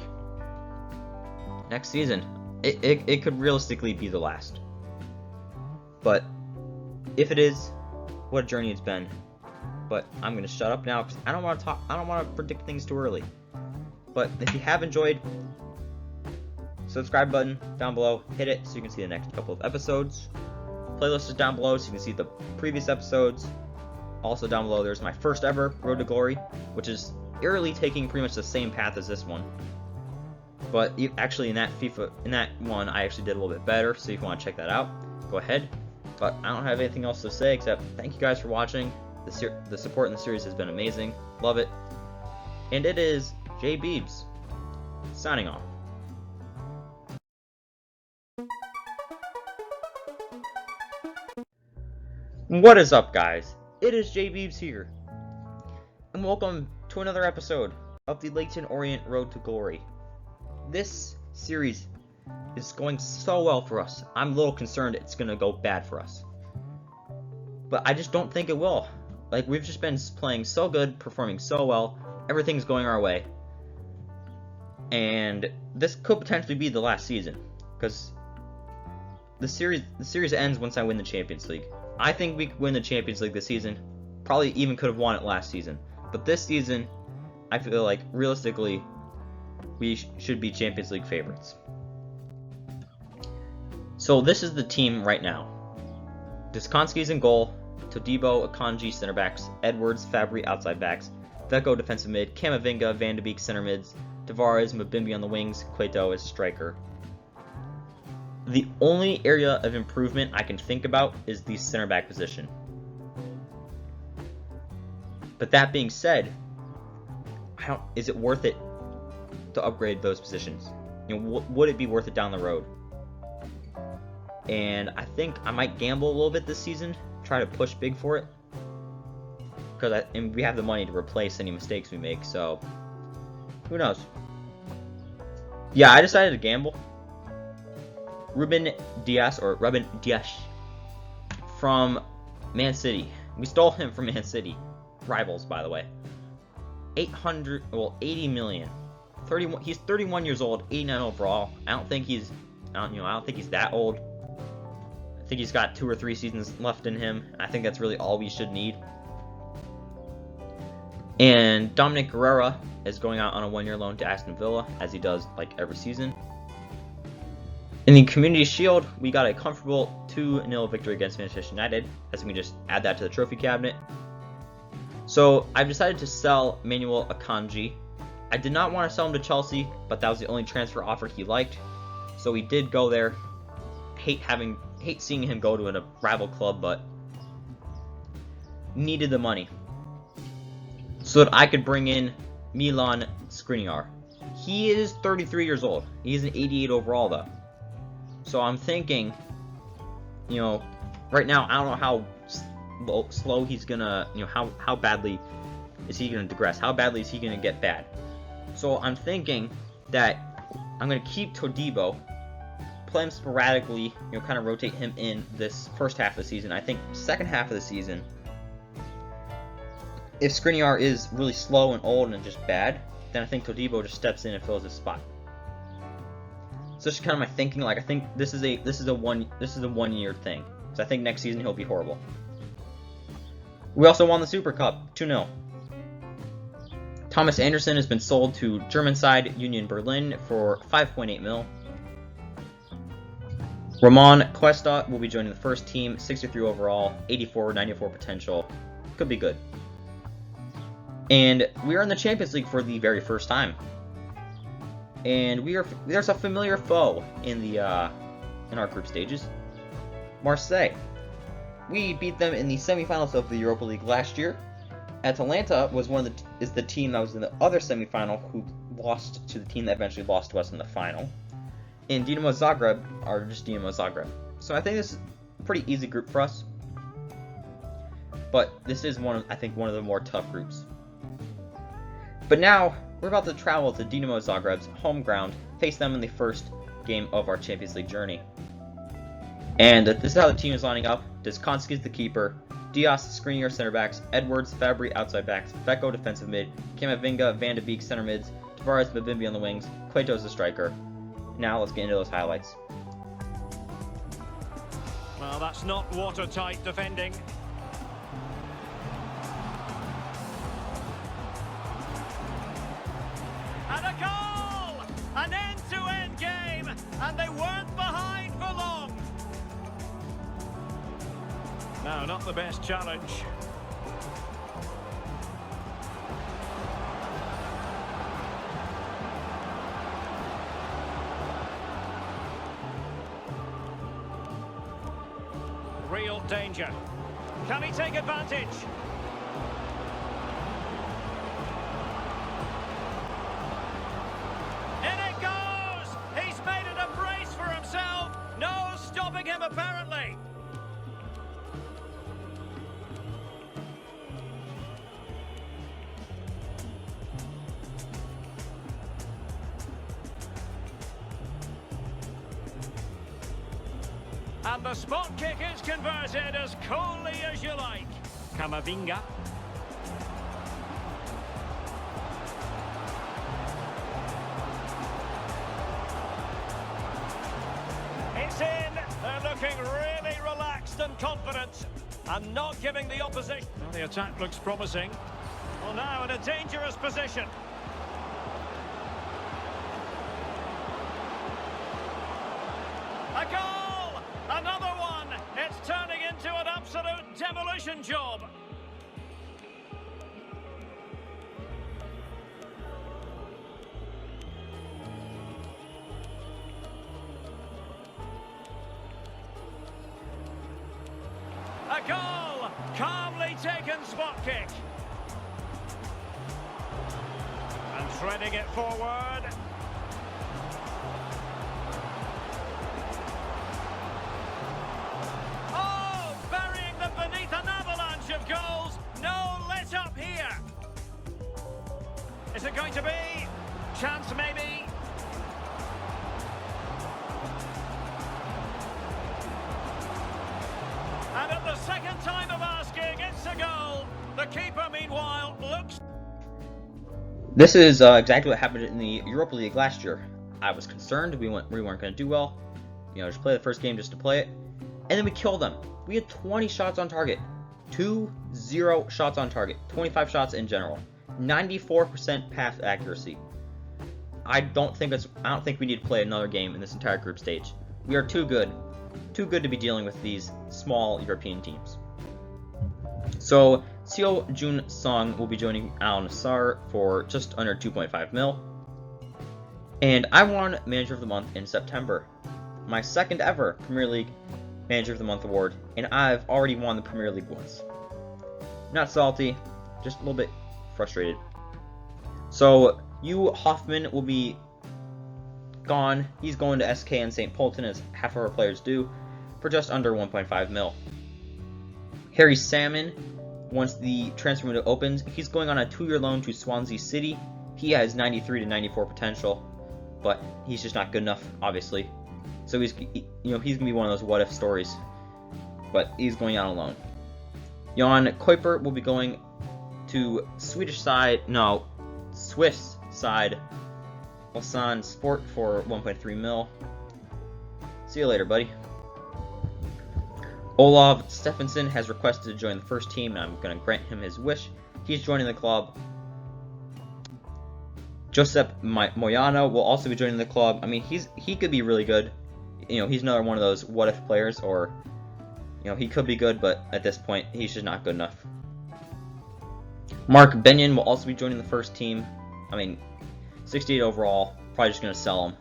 S1: next season it could realistically be the last. But if it is, what a journey it's been. But I'm going to shut up now because I don't want to predict things too early. But if you have enjoyed, subscribe button down below, hit it so you can see the next couple of episodes. Playlist is down below so you can see the previous episodes. Also down below there's my first ever Road to Glory, which is eerily taking pretty much the same path as this one. But actually in that one I actually did a little bit better, so if you want to check that out, go ahead. But I don't have anything else to say except thank you guys for watching. The support in the series has been amazing. Love it. And it is J Beebs signing off. What is up, guys? It is J Beebs here. And welcome to another episode of the Leyton Orient Road to Glory. This series is going so well for us. I'm a little concerned it's going to go bad for us. But I just don't think it will. Like, we've just been playing so good, performing so well, everything's going our way. And this could potentially be the last season, because the series ends once I win the Champions League. I think we could win the Champions League this season. Probably even could have won it last season. But this season, I feel like, realistically, we should be Champions League favorites. So this is the team right now. Deskonski's in goal. Todibo, Akanji, center backs, Edwards, Fabry, outside backs, Vecco, defensive mid, Camavinga, Van de Beek, center mids, Tavares, Mbimbi on the wings, Cueto as striker. The only area of improvement I can think about is the center back position. But that being said, is it worth it to upgrade those positions? You know, would it be worth it down the road? And I think I might gamble a little bit this season, try to push big for it, because we have the money to replace any mistakes we make. So who knows? Yeah, I decided to gamble. Ruben Dias from Man City. We stole him from Man City, rivals by the way. 80 million. 31. He's 31 years old, 89 overall. I don't think he's that old. I think he's got 2 or 3 seasons left in him. I think that's really all we should need. And Dominic Guerrera is going out on a 1-year loan to Aston Villa, as he does like every season. In the Community Shield, we got a comfortable 2-0 victory against Manchester United. I think we just add that to the trophy cabinet. So I've decided to sell Manuel Akanji. I did not want to sell him to Chelsea, but that was the only transfer offer he liked. So we did go there. Hate seeing him go to a rival club, but needed the money so that I could bring in Milan Skriniar. He is 33 years old. He's an 88 overall though. So I'm thinking, you know, right now I don't know how slow he's gonna, you know, how badly is he gonna digress? How badly is he gonna get bad? So I'm thinking that I'm gonna keep Todibo, play him sporadically, you know, kind of rotate him in this first half of the season. I think second half of the season, if Skriniar is really slow and old and just bad, then I think Todibo just steps in and fills his spot. So that's just kind of my thinking. Like, I think this is a 1 year thing. So I think next season he'll be horrible. We also won the Super Cup 2-0. Thomas Anderson has been sold to German side Union Berlin for 5.8 mil. Ramon Cuesta will be joining the first team, 63 overall, 94 potential. Could be good. And we are in the Champions League for the very first time. And there's a familiar foe in our group stages. Marseille. We beat them in the semifinals of the Europa League last year. Atalanta is the team that was in the other semifinal who lost to the team that eventually lost to us in the final. And Dinamo Zagreb are just Dinamo Zagreb. So I think this is a pretty easy group for us. But this is one of the more tough groups. But now we're about to travel to Dinamo Zagreb's home ground, face them in the first game of our Champions League journey. And this is how the team is lining up. Deskonski is the keeper, Dias, Skriniar center backs, Edwards, Fabry outside backs, Beko defensive mid, Camavinga, Van de Beek center mids, Tavares, Mbimbi on the wings, Cueto is the striker. Now let's get into those highlights.
S2: Well, that's not watertight defending. And a goal! An end-to-end game, and they weren't behind for long. No, not the best challenge. Real danger. Can he take advantage? In it goes! He's made it a brace for himself. No stopping him, apparently. And the spot kick is converted as coolly as you like. Camavinga. It's in. They're looking really relaxed and confident and not giving the opposition. Well, the attack looks promising. Well, now in a dangerous position. A goal! Another one! It's turning into an absolute demolition job. goal! Calmly taken spot kick. And threading it forward. Oh, burying them beneath an avalanche of goals. No let up here. Is it going to be? Chance maybe. And at the second time of asking, it's a goal. The keeper, meanwhile, looks...
S1: This is exactly what happened in the Europa League last year. I was concerned we weren't going to do well. Just play the first game just to play it. And then we killed them. We had 20 shots on target. 2-0 shots on target. 25 shots in general. 94% pass accuracy. I don't think we need to play another game in this entire group stage. We are too good. Too good to be dealing with these small European teams. So, Seo Jun Sung will be joining Al Nassr for just under 2.5 mil. And I won Manager of the Month in September. My second ever Premier League Manager of the Month award, and I've already won the Premier League once. Not salty, just a little bit frustrated. So, Yu Hoffman will be gone. He's going to SK and St. Polten, as half of our players do, for just under 1.5 mil. Harry Salmon, once the transfer window opens, he's going on a 2-year loan to Swansea City. He has 93 to 94 potential, but he's just not good enough, obviously. So he's going to be one of those what-if stories, but he's going out on loan. Jan Kuiper will be going to Swiss side Lausanne Sport for 1.3 mil. See you later, buddy. Olav Stephenson has requested to join the first team, and I'm going to grant him his wish. He's joining the club. Josep Moyano will also be joining the club. I mean, he could be really good. He's another one of those what-if players, or he could be good, but at this point, he's just not good enough. Mark Benyon will also be joining the first team. I mean, 68 overall. Probably just going to sell him.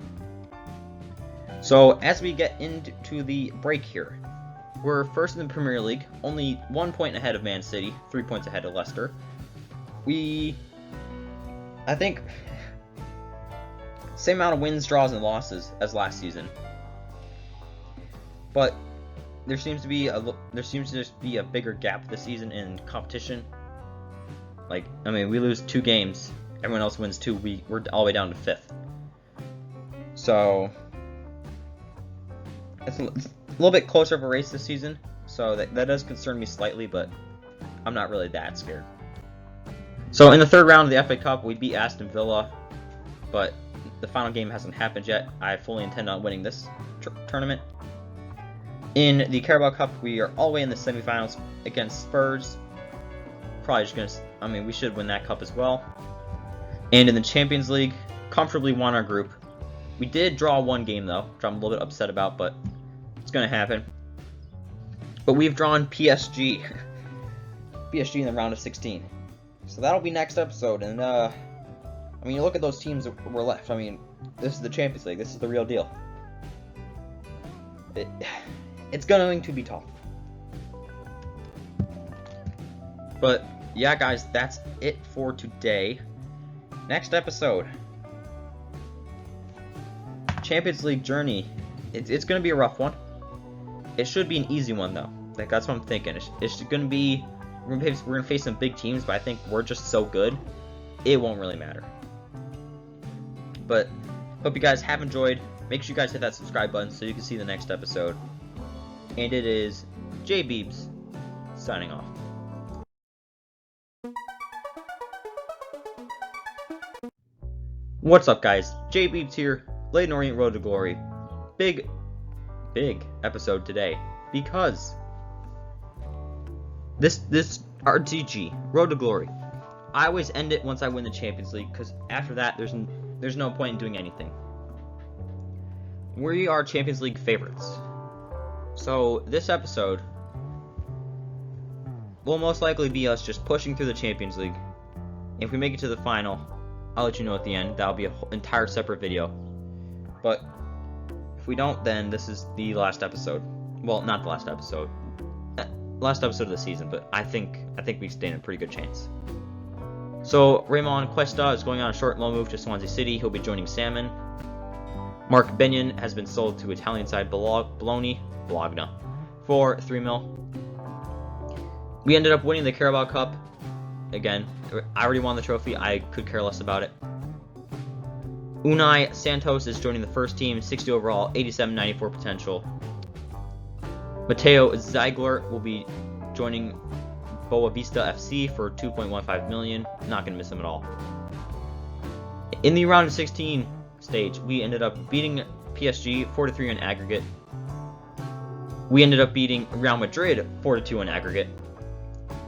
S1: So, as we get into the break here, we're first in the Premier League, only 1 point ahead of Man City, 3 points ahead of Leicester. I think, same amount of wins, draws, and losses as last season. But there seems to just be a bigger gap this season in competition. We lose 2 games, everyone else wins 2. We're all the way down to 5th. So it's a little bit closer of a race this season. So that does concern me slightly, but I'm not really that scared. So in the third round of the FA Cup, we beat Aston Villa, but the final game hasn't happened yet. I fully intend on winning this tournament. In the Carabao Cup, we are all the way in the semifinals against Spurs. Probably just we should win that cup as well. And in the Champions League, comfortably won our group. We did draw 1 game though, which I'm a little bit upset about, but it's going to happen. But we've drawn PSG. PSG in the round of 16. So that'll be next episode, and you look at those teams that were left. This is the Champions League. This is the real deal. It's going to be tough. But yeah, guys, that's it for today. Next episode, Champions League journey. It's going to be a rough one. It should be an easy one though. That's what I'm thinking. It's going to be. We're going to face some big teams, but I think we're just so good, it won't really matter. But hope you guys have enjoyed. Make sure you guys hit that subscribe button so you can see the next episode. And it is J Beebs signing off. What's up, guys? J Beebs here. Leyton Orient Road to Glory. Big episode today because this RTG, Road to Glory, I always end it once I win the Champions League, because after that, there's no point in doing anything. We are Champions League favorites. So, this episode will most likely be us just pushing through the Champions League. If we make it to the final, I'll let you know at the end. That'll be an entire separate video. But if we don't, then this is the last episode. Well, not the last episode. last episode of the season, but I think we stand a pretty good chance. So Raymond Cuesta is going on a short loan move to Swansea City. He'll be joining Salmon. Mark Benyon has been sold to Italian side Bologna for $3 million. We ended up winning the Carabao Cup. Again, I already won the trophy. I could care less about it. Unai Santos is joining the first team, 60 overall, 87-94 potential. Matteo Ziegler will be joining Boa Vista FC for $2.15 million. Not going to miss him at all. In the round of 16 stage, we ended up beating PSG 4-3 in aggregate. We ended up beating Real Madrid 4-2 in aggregate.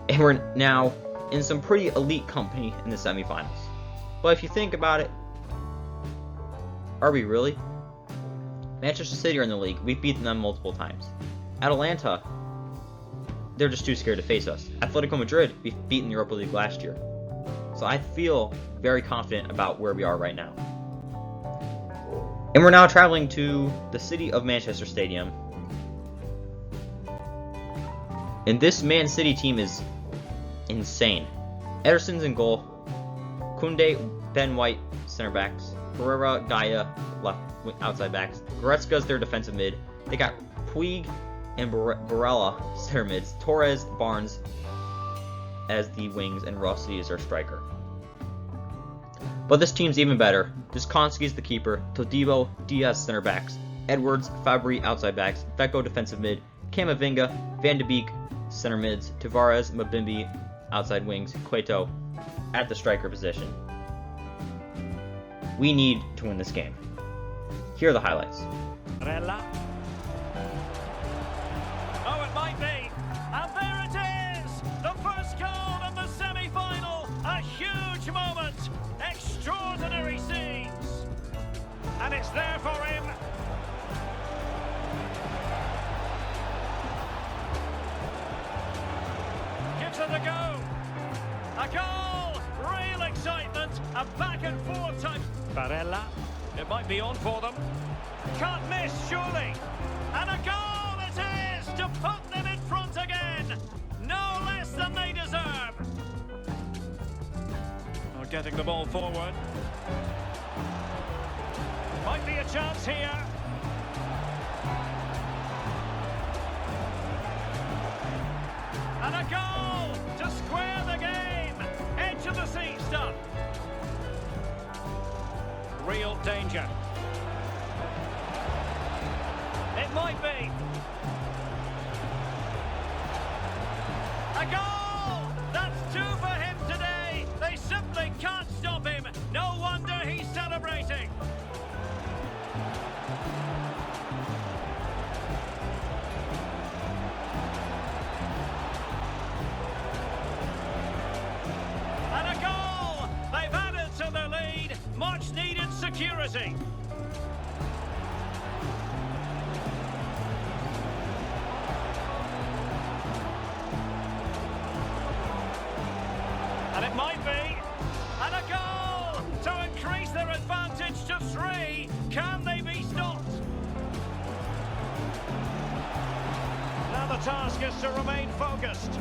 S1: And we're now in some pretty elite company in the semifinals. But if you think about it, are we really? Manchester City are in the league. We've beaten them multiple times. Atalanta, they're just too scared to face us. Atletico Madrid, we've beaten the Europa League last year. So I feel very confident about where we are right now. And we're now traveling to the city of Manchester Stadium. And this Man City team is insane. Ederson's in goal. Koundé, Ben White, center backs. Herrera, Gaia, left outside backs. Goretzka's their defensive mid. They got Puig and Barella, center mids. Torres, Barnes as the wings, and Rossi is our striker. But this team's even better. Deskonski's the keeper. Todibo, Diaz, center backs. Edwards, Fabry, outside backs. Vecco, defensive mid. Camavinga, Van de Beek, center mids. Tavares, Mabimbi, outside wings. Cueto at the striker position. We need to win this game. Here are the highlights.
S2: Rella. Oh, it might be. And there it is! The first goal of the semi-final. A huge moment. Extraordinary scenes. And it's there for him. Gives it a go. A goal! Real excitement. A back and forth type. Barella. It might be on for them. Can't miss, surely. And a goal it is to put them in front again. No less than they deserve. We're getting the ball forward. Might be a chance here. And a goal to square the game. Edge of the seat stuff. Real danger. It might be. A goal! That's two for him today. They simply can't stop him. No wonder he's celebrating. And a goal! They've added to the lead. Much needed security. And it might be. And a goal to increase their advantage to 3. Can they be stopped? Now the task is to remain focused.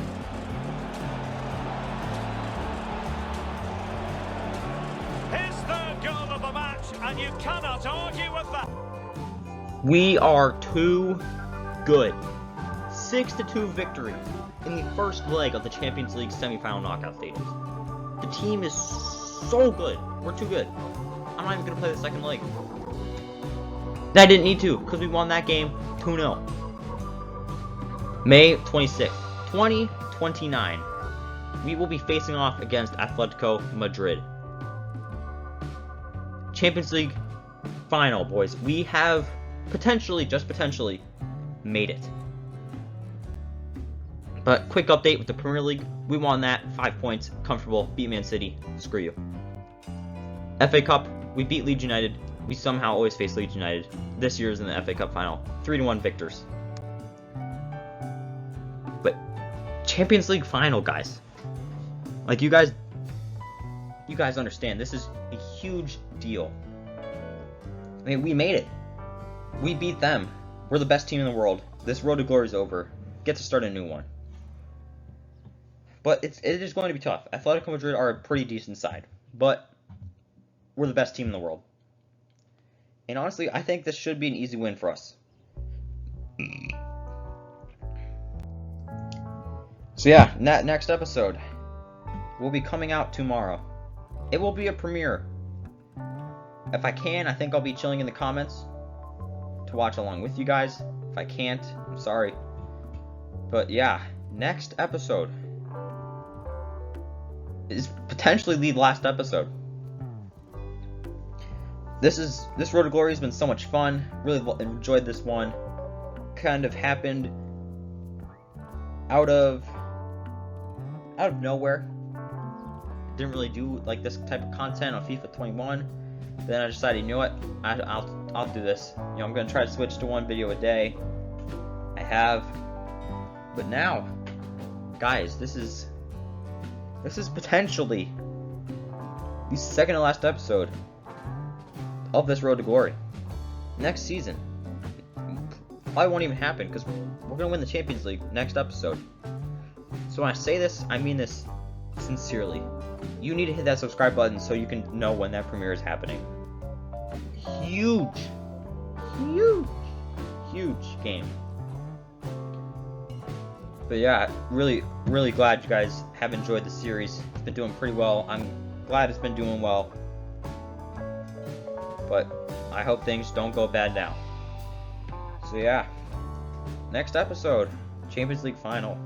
S2: His third goal of the match, and you cannot argue with that.
S1: We are too good. 6-2 victory in the first leg of the Champions League semi-final knockout stages. The team is so good. We're too good. I'm not even going to play the second leg. I didn't need to, because we won that game 2-0. May 26th, 2029. We will be facing off against Atletico Madrid. Champions League final, boys. We have potentially, just potentially, made it. But quick update with the Premier League. We won that. 5 points. Comfortable. Beat Man City. Screw you. FA Cup. We beat Leeds United. We somehow always face Leeds United. This year's in the FA Cup final. 3-1 victors. But Champions League final, guys. Like, you guys understand. This is a huge deal. I mean, we made it. We beat them. We're the best team in the world. This road to glory is over. Get to start a new one. But it is going to be tough. Atletico Madrid are a pretty decent side, but we're the best team in the world. And honestly, I think this should be an easy win for us. So yeah, next episode will be coming out tomorrow. It will be a premiere. If I can, I think I'll be chilling in the comments to watch along with you guys. If I can't, I'm sorry. But yeah, next episode is potentially the last episode. This Road to Glory has been so much fun. Really enjoyed this one. Kind of happened out of nowhere. Didn't really do like this type of content on FIFA 21. Then I decided, you know what? I'll do this. You know, I'm gonna try to switch to one video a day. I have, but now, guys, this is potentially the second to last episode of this Road to Glory. Next season probably won't even happen because we're gonna win the Champions League next episode. So when I say this, I mean this sincerely. You need to hit that subscribe button so you can know when that premiere is happening. Huge game. But yeah, really glad you guys have enjoyed the series. It's been doing pretty well. I'm glad it's been doing well. But I hope things don't go bad now. So yeah, next episode, Champions League final.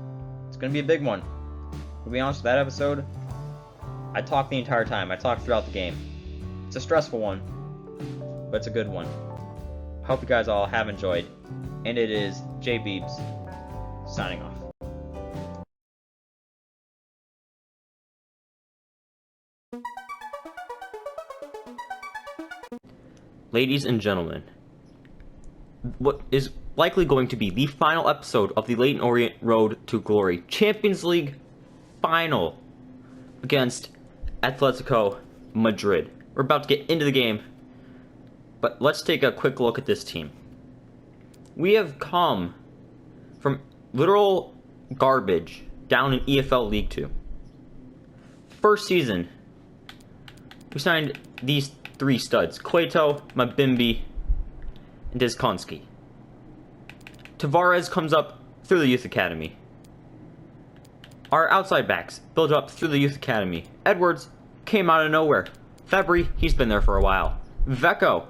S1: It's gonna be a big one. To be honest, that episode, I talked the entire time. I talked throughout the game. It's a stressful one, but it's a good one. Hope you guys all have enjoyed. And it is J Beebs signing off. Ladies and gentlemen, what is likely going to be the final episode of the Leyton Orient Road to Glory Champions League final against Atletico Madrid. We're about to get into the game, but let's take a quick look at this team. We have come from literal garbage down in EFL League 2. First season, we signed these three studs: Cueto, Mabimbi, and Deskonski. Tavares comes up through the youth academy. Our outside backs built up through the youth academy. Edwards came out of nowhere. Fabry, he's been there for a while. Vecco,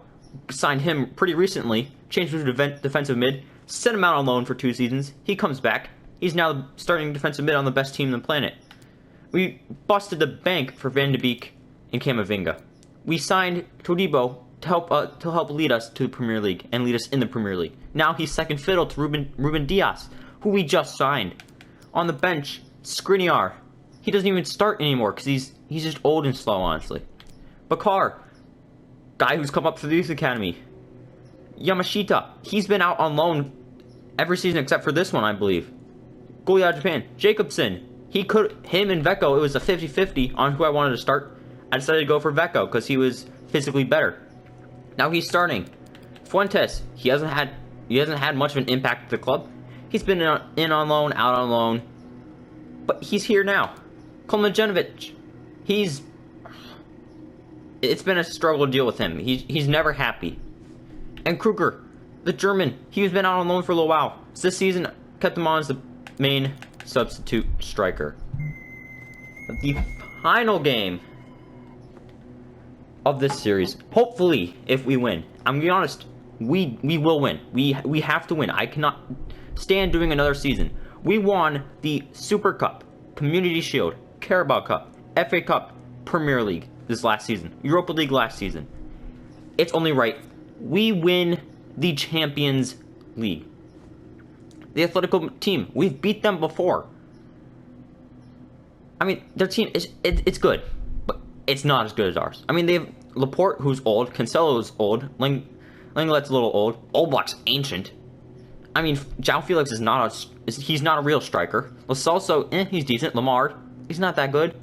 S1: signed him pretty recently, changed him to defensive mid, sent him out on loan for 2 seasons. He comes back. He's now starting defensive mid on the best team on the planet. We busted the bank for Van de Beek and Camavinga. We signed Todibo to help lead us to the Premier League and lead us in the Premier League. Now he's second fiddle to Ruben Dias, who we just signed. On the bench, Skriniar. He doesn't even start anymore because he's just old and slow, honestly. Bakar, guy who's come up through the youth academy. Yamashita, he's been out on loan every season except for this one, I believe. Goalie out of Japan, Jacobson. Him and Vecco, it was a 50-50 on who I wanted to start. I decided to go for Vecco because he was physically better. Now he's starting. Fuentes, he hasn't had much of an impact at the club. He's been in on loan, out on loan, but he's here now. Kolmajenovic, it's been a struggle to deal with him. He's never happy. And Kruger, the German, he's been out on loan for a little while. So this season, kept him on as the main substitute striker. But the final game of this series, hopefully, if we win, I'm gonna be honest, we will win. We have to win. I cannot stand doing another season. We won the Super Cup, Community Shield, Carabao Cup, FA Cup, Premier League this last season, Europa League last season. It's only right we win the Champions League. The Atletico team, we've beat them before. I mean, their team it's good, but it's not as good as ours. I mean, they have Laporte, who's old, Cancelo's old, Langlet's a little old, Oblak's ancient. I mean, João Felix is he's not a real striker. Lo Celso, he's decent. Lamard, he's not that good.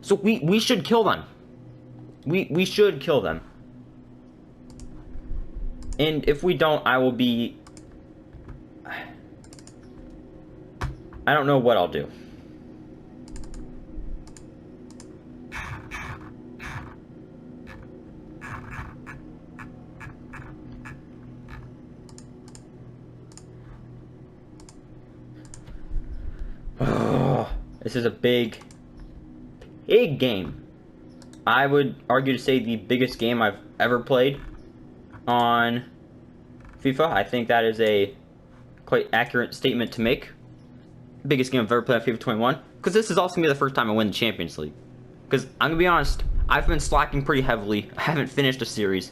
S1: So we should kill them. We should kill them. And if we don't, I will be... I don't know what I'll do. This is a big game. I would argue to say the biggest game I've ever played on FIFA. I think that is a quite accurate statement to make. Biggest game I've ever played on FIFA 21. Because this is also going to be the first time I win the Champions League. Because I'm going to be honest, I've been slacking pretty heavily. I haven't finished a series.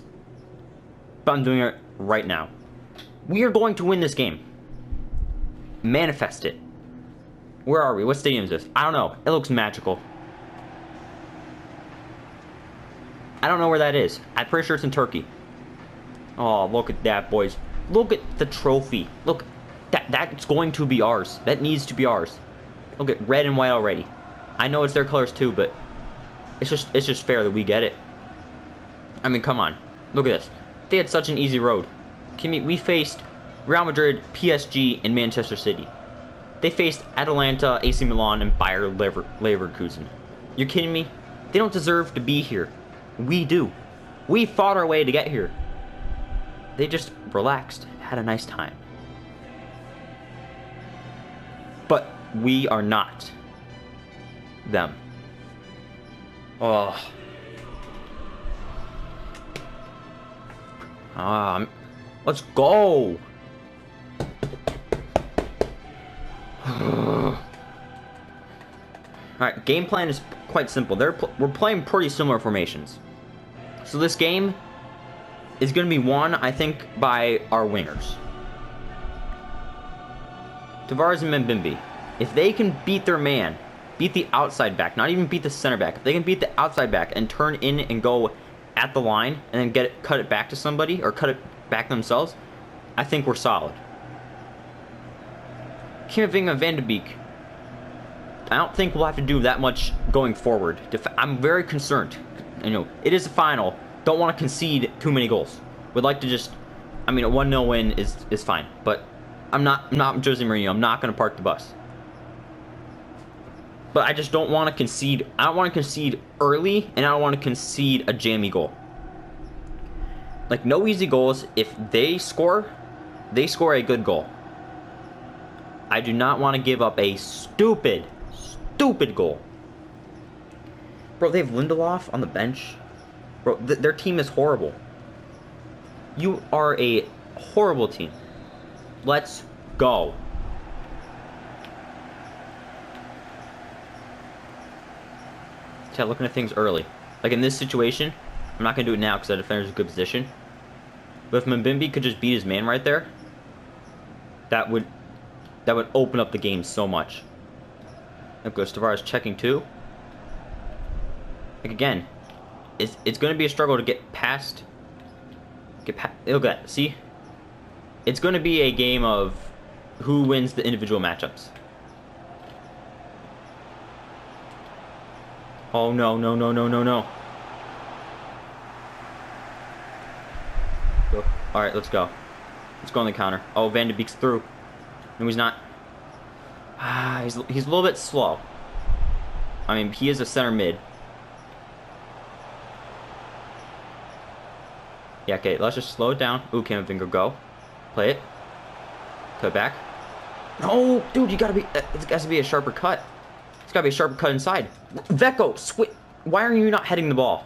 S1: But I'm doing it right now. We are going to win this game. Manifest it. Where are we? What stadium is this? I don't know. It looks magical. I don't know where that is. I'm pretty sure it's in Turkey. Oh, look at that, boys. Look at the trophy. Look, that's going to be ours. That needs to be ours. Look at red and white already. I know it's their colors too, but it's just fair that we get it. I mean, come on. Look at this. They had such an easy road. We faced Real Madrid, PSG, and Manchester City. They faced Atalanta, AC Milan, and Bayer Leverkusen. You're kidding me? They don't deserve to be here. We do. We fought our way to get here. They just relaxed, had a nice time. But we are not them. Oh. Let's go. Alright, game plan is quite simple. We're playing pretty similar formations. So this game is going to be won, I think, by our wingers. Tavares and Mbembe. If they can beat their man, beat the outside back, not even beat the center back, if they can beat the outside back and turn in and go at the line and then cut it back to somebody or cut it back themselves, I think we're solid. Camavinga, Van de Beek. I don't think we'll have to do that much going forward. I'm very concerned. You know, it is a final. Don't want to concede too many goals. Would like to just, I mean, a 1-0 win is fine. But I'm not Jose Mourinho. I'm not going to park the bus. But I just don't want to concede. I don't want to concede early, and I don't want to concede a jammy goal. Like, no easy goals. If they score a good goal. I do not want to give up a stupid goal. Bro, they have Lindelof on the bench. Bro, their team is horrible. You are a horrible team. Let's go. Yeah, looking at things early. Like in this situation, I'm not going to do it now because the defender's in a good position. But if Mbembe could just beat his man right there, that would open up the game so much. There goes Tavares checking too. Like again, it's going to be a struggle to get past. Look at that. See, it's going to be a game of who wins the individual matchups. Oh no! All right, let's go. Let's go on the counter. Oh, Van de Beek's through. No, he's not. He's a little bit slow. I mean, he is a center mid. Yeah, okay, let's just slow it down. Ooh, Camavinga, go. Play it. Cut back. No, dude, you gotta be. It's got to be a sharper cut. It's gotta be a sharper cut inside. Vecco, why are you not heading the ball?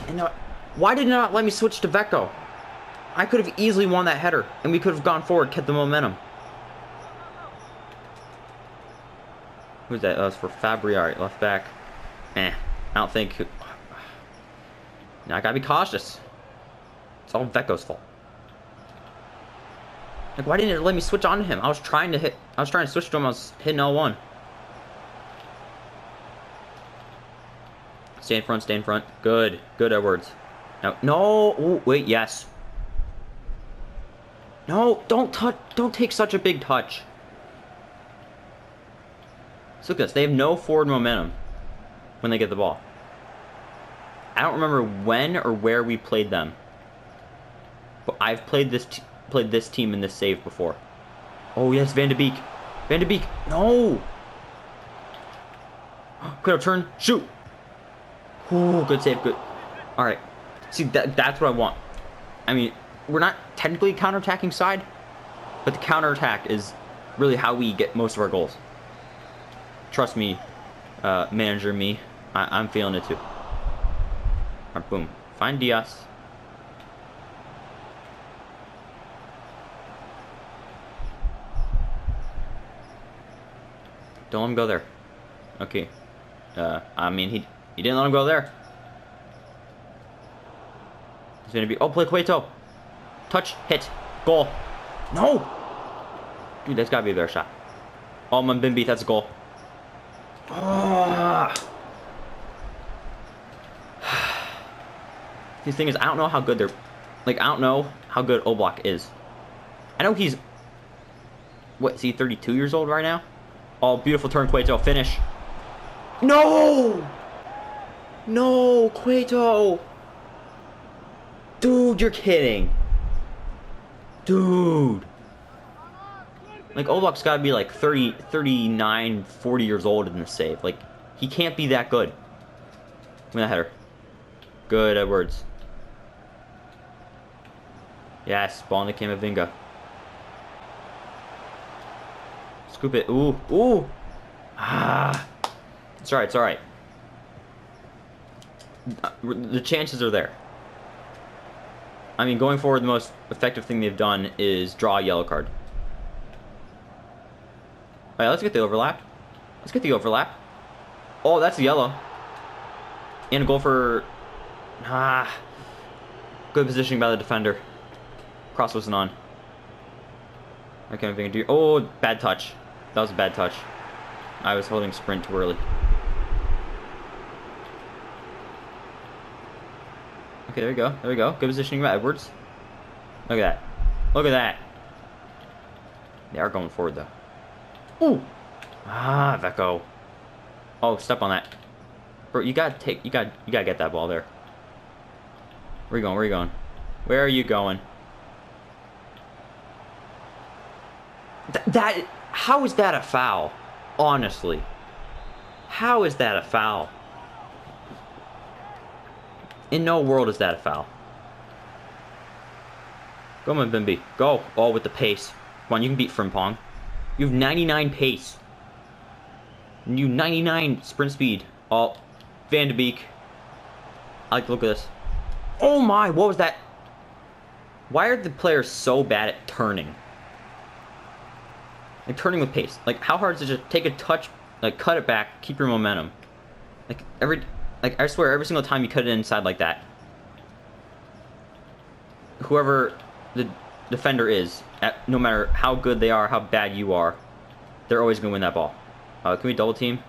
S1: And why did you not let me switch to Vecco? I could have easily won that header, and we could have gone forward, kept the momentum. Who's that? That was for Fabry. All right, left back. I don't think. Now I gotta be cautious. It's all Vecco's fault. Like, why didn't it let me switch on to him? I was trying to switch to him. I was hitting L1. Stay in front. Stay in front. Good, Edwards. Now, no. Ooh, wait. Yes. No, don't touch. Don't take such a big touch. So look at this. They have no forward momentum when they get the ball. I don't remember when or where we played them, but I've played this team in this save before. Oh yes, Van de Beek. Van de Beek. No. Quick up turn. Shoot. Ooh, good save. Good. All right. See, that's what I want. I mean, we're not technically a counterattacking side, but the counterattack is really how we get most of our goals. Trust me, manager me. I'm feeling it too. Alright, boom. Find Diaz. Don't let him go there. Okay. I mean, he didn't let him go there. He's gonna be. Oh, play Cueto. Touch, hit, goal. No! Dude, that's gotta be a better shot. Oh, Mbimbi, that's a goal. Oh. The thing is, I don't know how good they're. Like, I don't know how good Oblak is. I know he's. What, is he 32 years old right now? Oh, beautiful turn, Cueto. Finish. No! No, Cueto! Dude, you're kidding. Dude. Like, Oblak's got to be like 30, 39, 40 years old in this save. Like, he can't be that good. Look at that header. Good, Edwards. Yes, ball in the Camavinga. Scoop it. Ooh, ooh. Ah. It's alright, it's alright. The chances are there. I mean, going forward, the most effective thing they've done is draw a yellow card. Alright, let's get the overlap. Let's get the overlap. Oh, that's a yellow. And a goal for... Good positioning by the defender. Cross wasn't on. Okay, I'm thinking, oh, bad touch. That was a bad touch. I was holding sprint too early. Okay, there we go. There we go. Good positioning by Edwards. Look at that. Look at that. They are going forward, though. Ooh. Vecco. Oh, step on that. Bro, you gotta take... You gotta get that ball there. Where are you going? Where are you going? Where are you going? That... How is that a foul? Honestly. How is that a foul? In no world is that a foul. Go, Mbimbi. Go. Oh, with the pace. Come on, you can beat Frimpong. You have 99 pace. And you 99 sprint speed. Oh, Van de Beek. I like to look at this. Oh my, what was that? Why are the players so bad at turning? Like, turning with pace. Like, how hard is it to just take a touch, like, cut it back, keep your momentum? Like, I swear, every single time you cut it inside like that, whoever the defender is, no matter how good they are, how bad you are, they're always going to win that ball. Can we double team?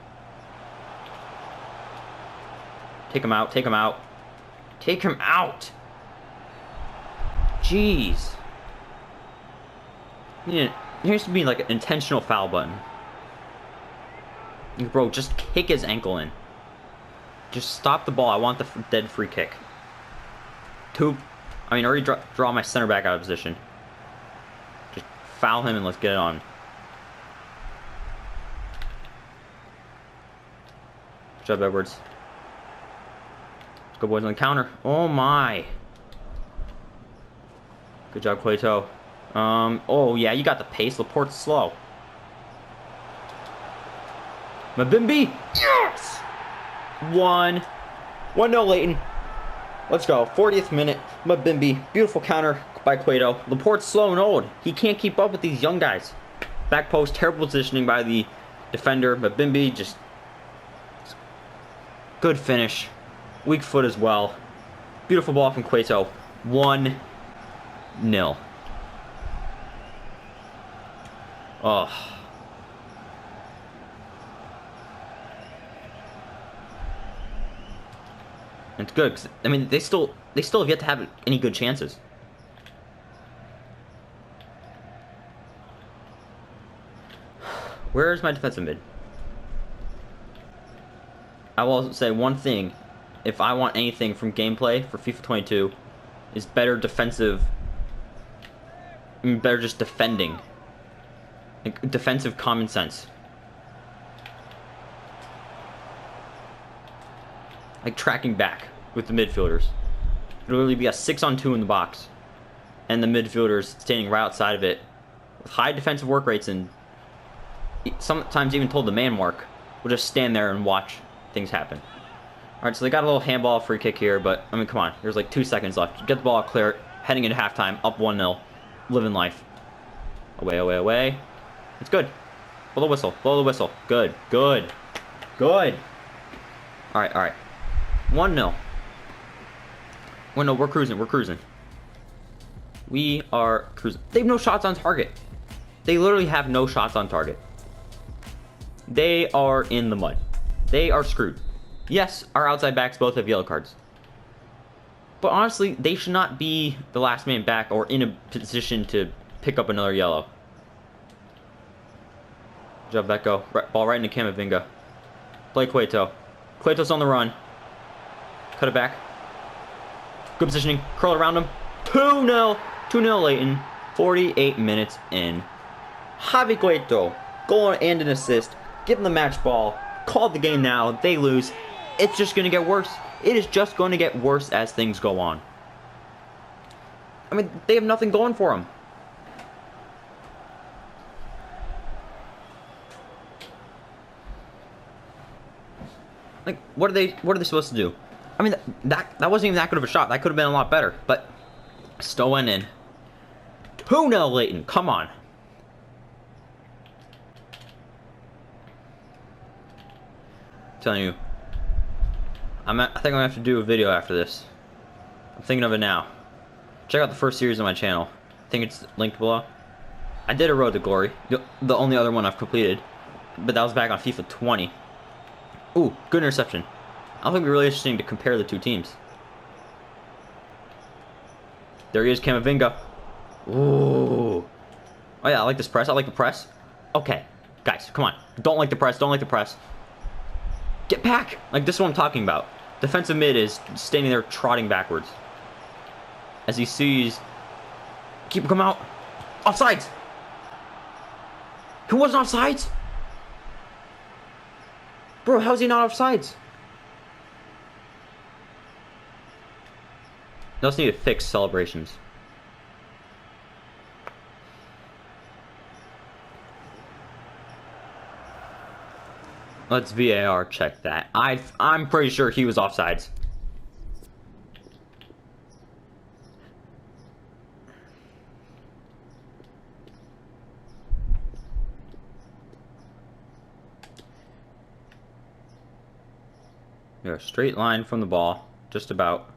S1: Take him out, take him out. Take him out! Jeez. Yeah, there used to be like an intentional foul button. Bro, just kick his ankle in. Just stop the ball. I want the dead free kick. Already draw my center back out of position. Just foul him and let's get it on. Good job, Edwards. Let's go, boys, on the counter. Oh my. Good job, Cueto. Oh yeah, you got the pace. Laporte's slow. Mbimbi. Yes! 1-0 Leyton. Let's go. 40th minute. Mbimbi. Beautiful counter by Cueto. Laporte's slow and old. He can't keep up with these young guys. Back post. Terrible positioning by the defender. Mbimbi just... Good finish. Weak foot as well. Beautiful ball from Cueto. 1-0. Oh. It's good, 'cause, I mean, they still have yet to have any good chances. Where's my defensive mid? I will say one thing. If I want anything from gameplay for FIFA 22, is better defensive... better just defending. Like, defensive common sense. Like, tracking back with the midfielders. It'll literally be a 6-on-2 in the box. And the midfielders standing right outside of it. With high defensive work rates and sometimes even told the man mark. we'll just stand there and watch things happen. Alright, so they got a little handball free kick here, but, I mean, come on. There's like 2 seconds left. Get the ball out, clear it. Heading into halftime, up 1-0. Living life. Away, away, away. It's good. Blow the whistle. Blow the whistle. Good. Good. Good. Alright, alright. 1-0. Well, no, we're cruising. We're cruising. We are cruising. They have no shots on target. They literally have no shots on target. They are in the mud. They are screwed. Yes, our outside backs both have yellow cards. But honestly, they should not be the last man back or in a position to pick up another yellow. Good job, Becco. Ball right into Camavinga. Play Cueto. Cueto's on the run. Cut it back. Good positioning. Curl it around him. 2-0. 2-0 Leyton. 48 minutes in. Javi Cueto. Goal and an assist. Give them the match ball. Called the game now. They lose. It's just going to get worse. It is just going to get worse as things go on. I mean, they have nothing going for them. Like, what are they supposed to do? I mean, that wasn't even that good of a shot. That could have been a lot better, but still went in. 2-0 Leyton. Come on. I'm telling you. I think I'm gonna have to do a video after this. I'm thinking of it now. Check out the first series on my channel. I think it's linked below. I did a Road to Glory, the only other one I've completed, but that was back on FIFA 20. Ooh, good interception. I think it'd be really interesting to compare the two teams. There he is, Camavinga. Ooh. Oh yeah, I like this press. I like the press. Okay, guys, come on. Don't like the press. Don't like the press. Get back! Like, this is what I'm talking about. Defensive mid is standing there trotting backwards. As he sees... Keep him come out. Offsides! Who wasn't offsides? Bro, how's he not offsides? They also need to fix celebrations. Let's VAR check that. I'm pretty sure he was offsides. Yeah, straight line from the ball, just about.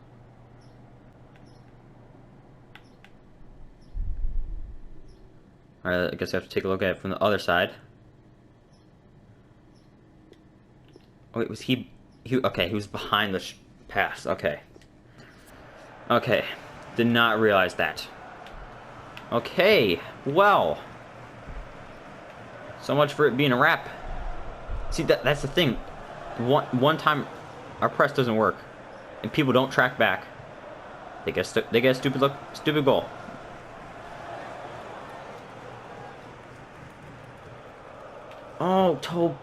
S1: Alright, I guess I have to take a look at it from the other side. Oh, wait, was he okay, he was behind the pass. Okay. Okay. Did not realize that. Okay. Well. So much for it being a wrap. See, that's the thing. One time our press doesn't work and people don't track back. They get a stupid goal. Oh, toe.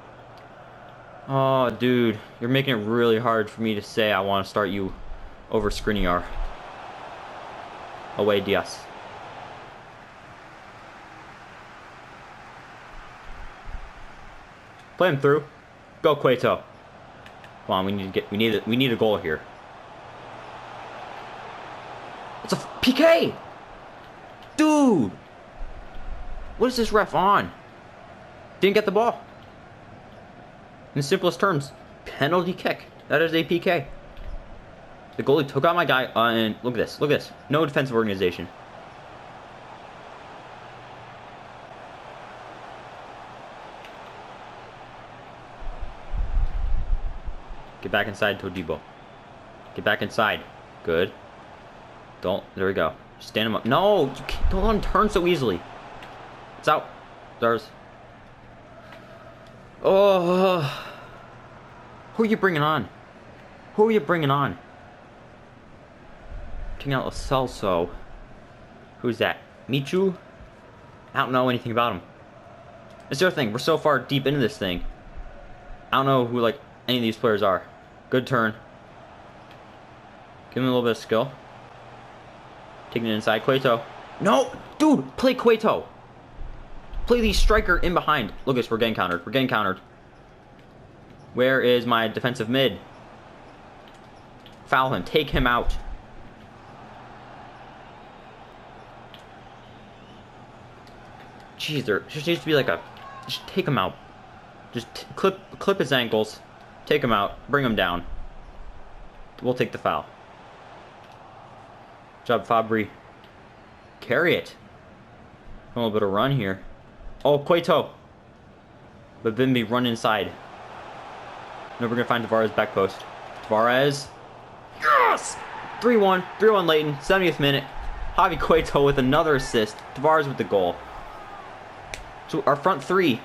S1: Oh, dude, you're making it really hard for me to say I want to start you over Skriniar. Away, Diaz. Play him through. Go, Cueto. Come on, we need a goal here. It's a PK, dude. What is this ref on? Didn't get the ball. In the simplest terms, penalty kick. That is a PK. The goalie took out my guy, and look at this. Look at this. No defensive organization. Get back inside, Todibo. Get back inside. Good. Don't. There we go. Stand him up. No! You can't, don't let him turn so easily. It's out. There's. Oh, who are you bringing on? Who are you bringing on? Taking out Lo Celso. Who's that? Michu? I don't know anything about him. It's the other thing. We're so far deep into this thing. I don't know who like any of these players are. Good turn. Give him a little bit of skill. Taking it inside. Cueto. No, dude, play Cueto. Play the striker in behind. Look at this, we're getting countered. We're getting countered. Where is my defensive mid? Foul him. Take him out. Jeez, there just needs to be like a... Just take him out. Just clip his ankles. Take him out. Bring him down. We'll take the foul. Good job, Fabry. Carry it. A little bit of run here. Oh, Cueto. But Bimby run inside. No, we're going to find Tavares back post. Tavares. Yes! 3-1. 3-1 Leyton. 70th minute. Javi Cueto with another assist. Tavares with the goal. So our front three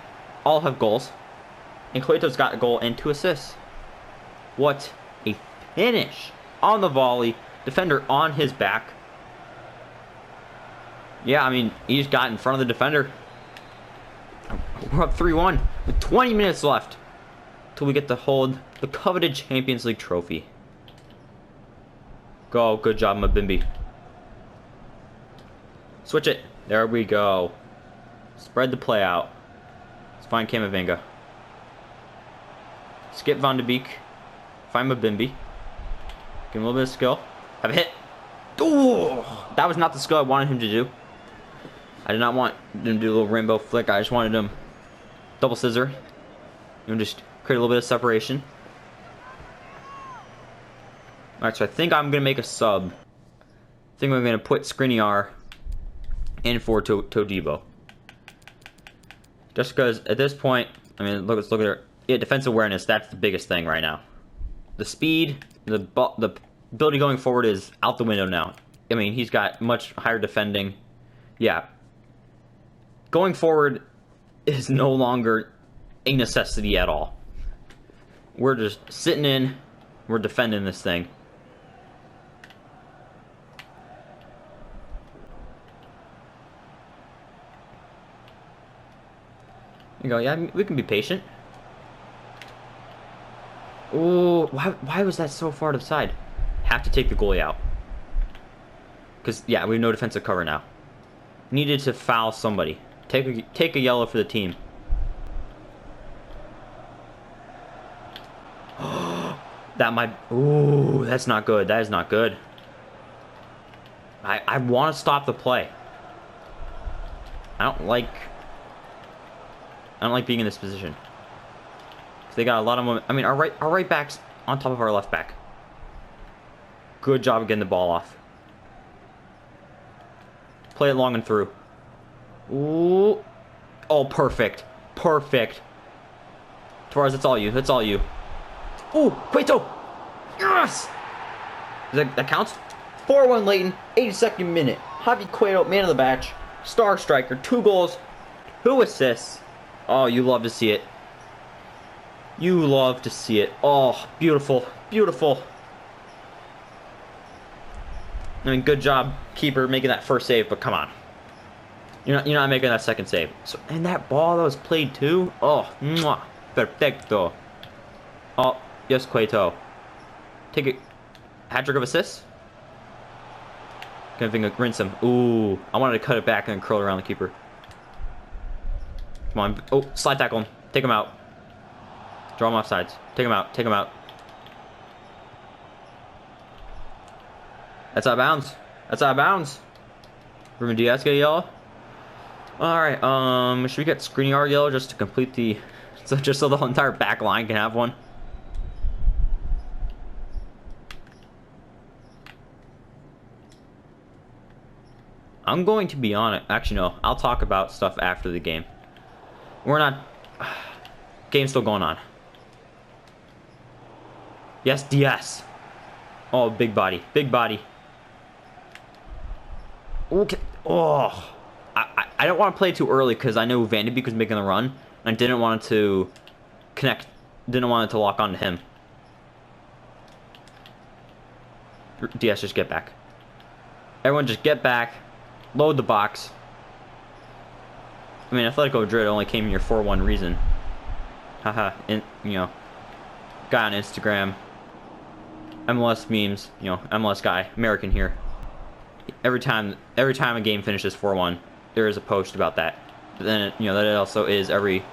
S1: all have goals. And Cueto's got a goal and 2 assists. What a finish. On the volley. Defender on his back. Yeah, I mean, he just got in front of the defender. We're up 3-1 with 20 minutes left till we get to hold the coveted Champions League trophy. Go, good job, Mabimbi. Switch it. There we go. Spread the play out. Let's find Camavinga. Skip Van de Beek. Find Mabimbi. Give him a little bit of skill. Have a hit. Ooh, that was not the skill I wanted him to do. I did not want him to do a little rainbow flick. I just wanted him double scissor. And just create a little bit of separation. Alright, so I think I'm going to make a sub. I think I'm going to put Skriniar in for Todibo. Just because at this point, I mean, let's look at it. Yeah, defensive awareness, that's the biggest thing right now. The speed, the ability going forward is out the window now. I mean, he's got much higher defending. Yeah. Going forward is no longer a necessity at all. We're just sitting in. We're defending this thing. You go, yeah, we can be patient. Oh, why was that so far to the side? Have to take the goalie out. Because, yeah, we have no defensive cover now. Needed to foul somebody. Take a yellow for the team. That might... Ooh, that's not good. That is not good. I want to stop the play. I don't like being in this position. They got a lot of moment. I mean, our right back's on top of our left back. Good job of getting the ball off. Play it long and through. Ooh. Oh, perfect. Perfect. Tavares, that's all you. That's all you. Ooh, Cueto. Yes! That counts? 4-1 Leyton, 82nd minute. Javi Cueto, man of the match. Star striker, 2 goals, 2 assists. Oh, you love to see it. You love to see it. Oh, beautiful. Beautiful. I mean, good job, keeper, making that first save, but come on. You're not making that second save. So, and that ball that was played too? Oh, mwah, perfecto. Oh, yes, Cueto. Take it. Hat-trick of assists? Gonna rinse him. Ooh, I wanted to cut it back and then curl it around the keeper. Come on. Oh, slide tackle him. Take him out. Draw him off sides. Take him out. Take him out. That's out of bounds. That's out of bounds. Ruben Diaz get a yellow. Alright, should we get Skriniar yellow just to complete the... just so the whole entire back line can have one? I'm going to be on it. Actually, no. I'll talk about stuff after the game. We're not... Game's still going on. Yes, Diaz. Oh, big body. Big body. Okay. Oh. I don't want to play too early because I know Van de Beek was making the run. And I didn't want it to connect. Didn't want it to lock onto him. Diaz, just get back. Everyone just get back. Load the box. I mean, Atletico Madrid only came here for one reason. Haha. And, you know, guy on Instagram. MLS memes. You know, MLS guy. American here. Every time a game finishes 4-1, there is a post about that. But then, you know, that also is every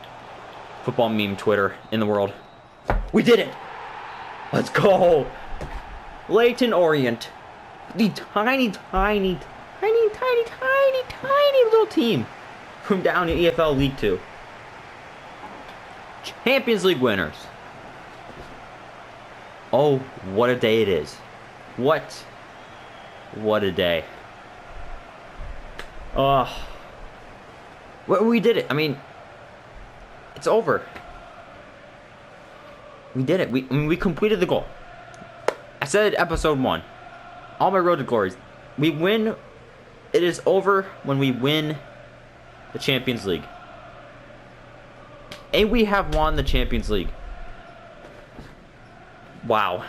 S1: football meme Twitter in the world. We did it! Let's go! Leyton Orient. The tiny little team from down in EFL League 2. Champions League winners. Oh, what a day it is. What a day. Oh. Well, we did it. I mean, it's over. We did it. We completed the goal. I said episode 1. All my road to glories. We win. It is over when we win the Champions League. And we have won the Champions League. Wow.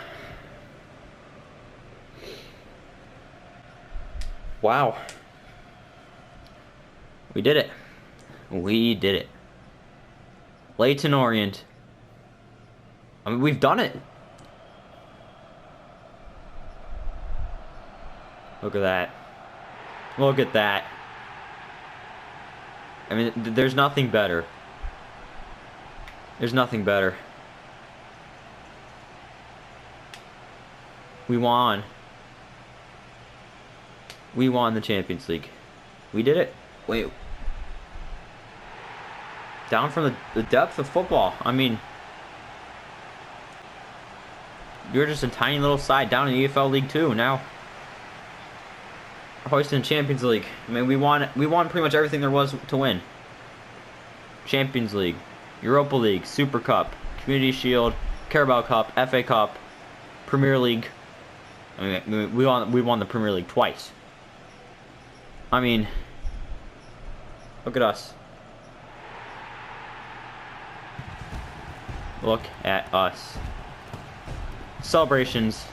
S1: Wow. We did it. We did it. Leyton Orient. I mean, we've done it. Look at that. Look at that. I mean, there's nothing better. There's nothing better. We won. We won the Champions League. We did it. Wait. Down from the depth of football. I mean, you're just a tiny little side down in EFL League 2 now. Hoisting Champions League. I mean, we won pretty much everything there was to win. Champions League, Europa League, Super Cup, Community Shield, Carabao Cup, FA Cup, Premier League. I mean, we won the Premier League twice. I mean, look at us. Look at us. Celebrations.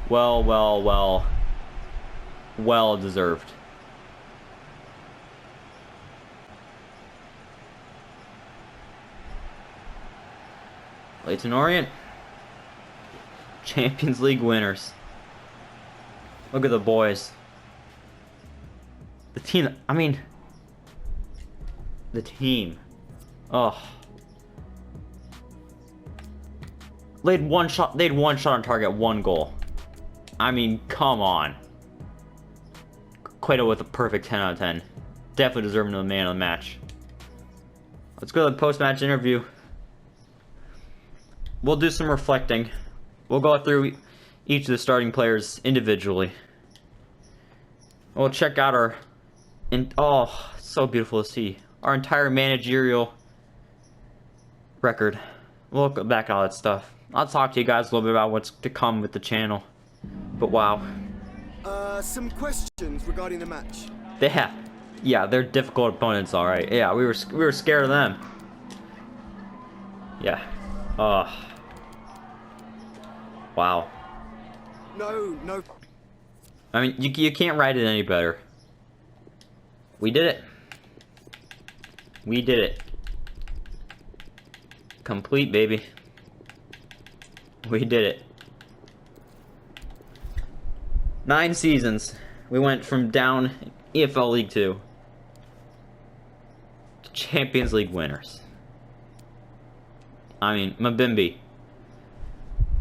S1: Well deserved. Leyton Orient, Champions League winners. Look at the boys. The team, I mean, the team. Oh. They had one shot on target, 1 goal. I mean, come on. Cueto with a perfect 10 out of 10. Definitely deserving of the man of the match. Let's go to the post-match interview. We'll do some reflecting. We'll go through each of the starting players individually. We'll check out our... oh, so beautiful to see. Our entire managerial record. We'll look back at all that stuff. I'll talk to you guys a little bit about what's to come with the channel. But wow.
S4: Some questions regarding the match.
S1: Yeah, they're difficult opponents, all right. Yeah, we were scared of them. Yeah. Wow.
S4: No.
S1: I mean, you can't write it any better. We did it. We did it. Complete, baby. We did it. 9 seasons. We went from down EFL League 2 to Champions League winners. I mean, Mbimbi.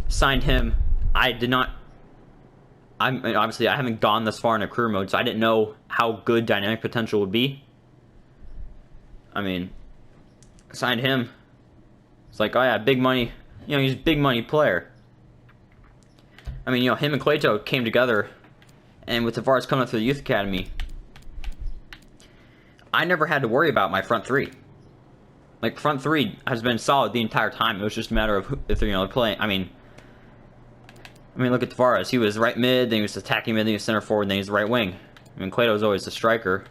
S1: Signed him. Obviously, I haven't gone this far in a career mode, so I didn't know how good dynamic potential would be. I mean, signed him. It's like, oh yeah, big money. You know, he's a big money player. I mean, you know, him and Cueto came together, and with Tavares coming up through the youth academy, I never had to worry about my front three. Like, front three has been solid the entire time. It was just a matter of who, if they're, you know, playing. I mean, look at Tavares. He was right mid, then he was attacking mid, then he was center forward, then he was right wing. I mean, Cueto was always the striker,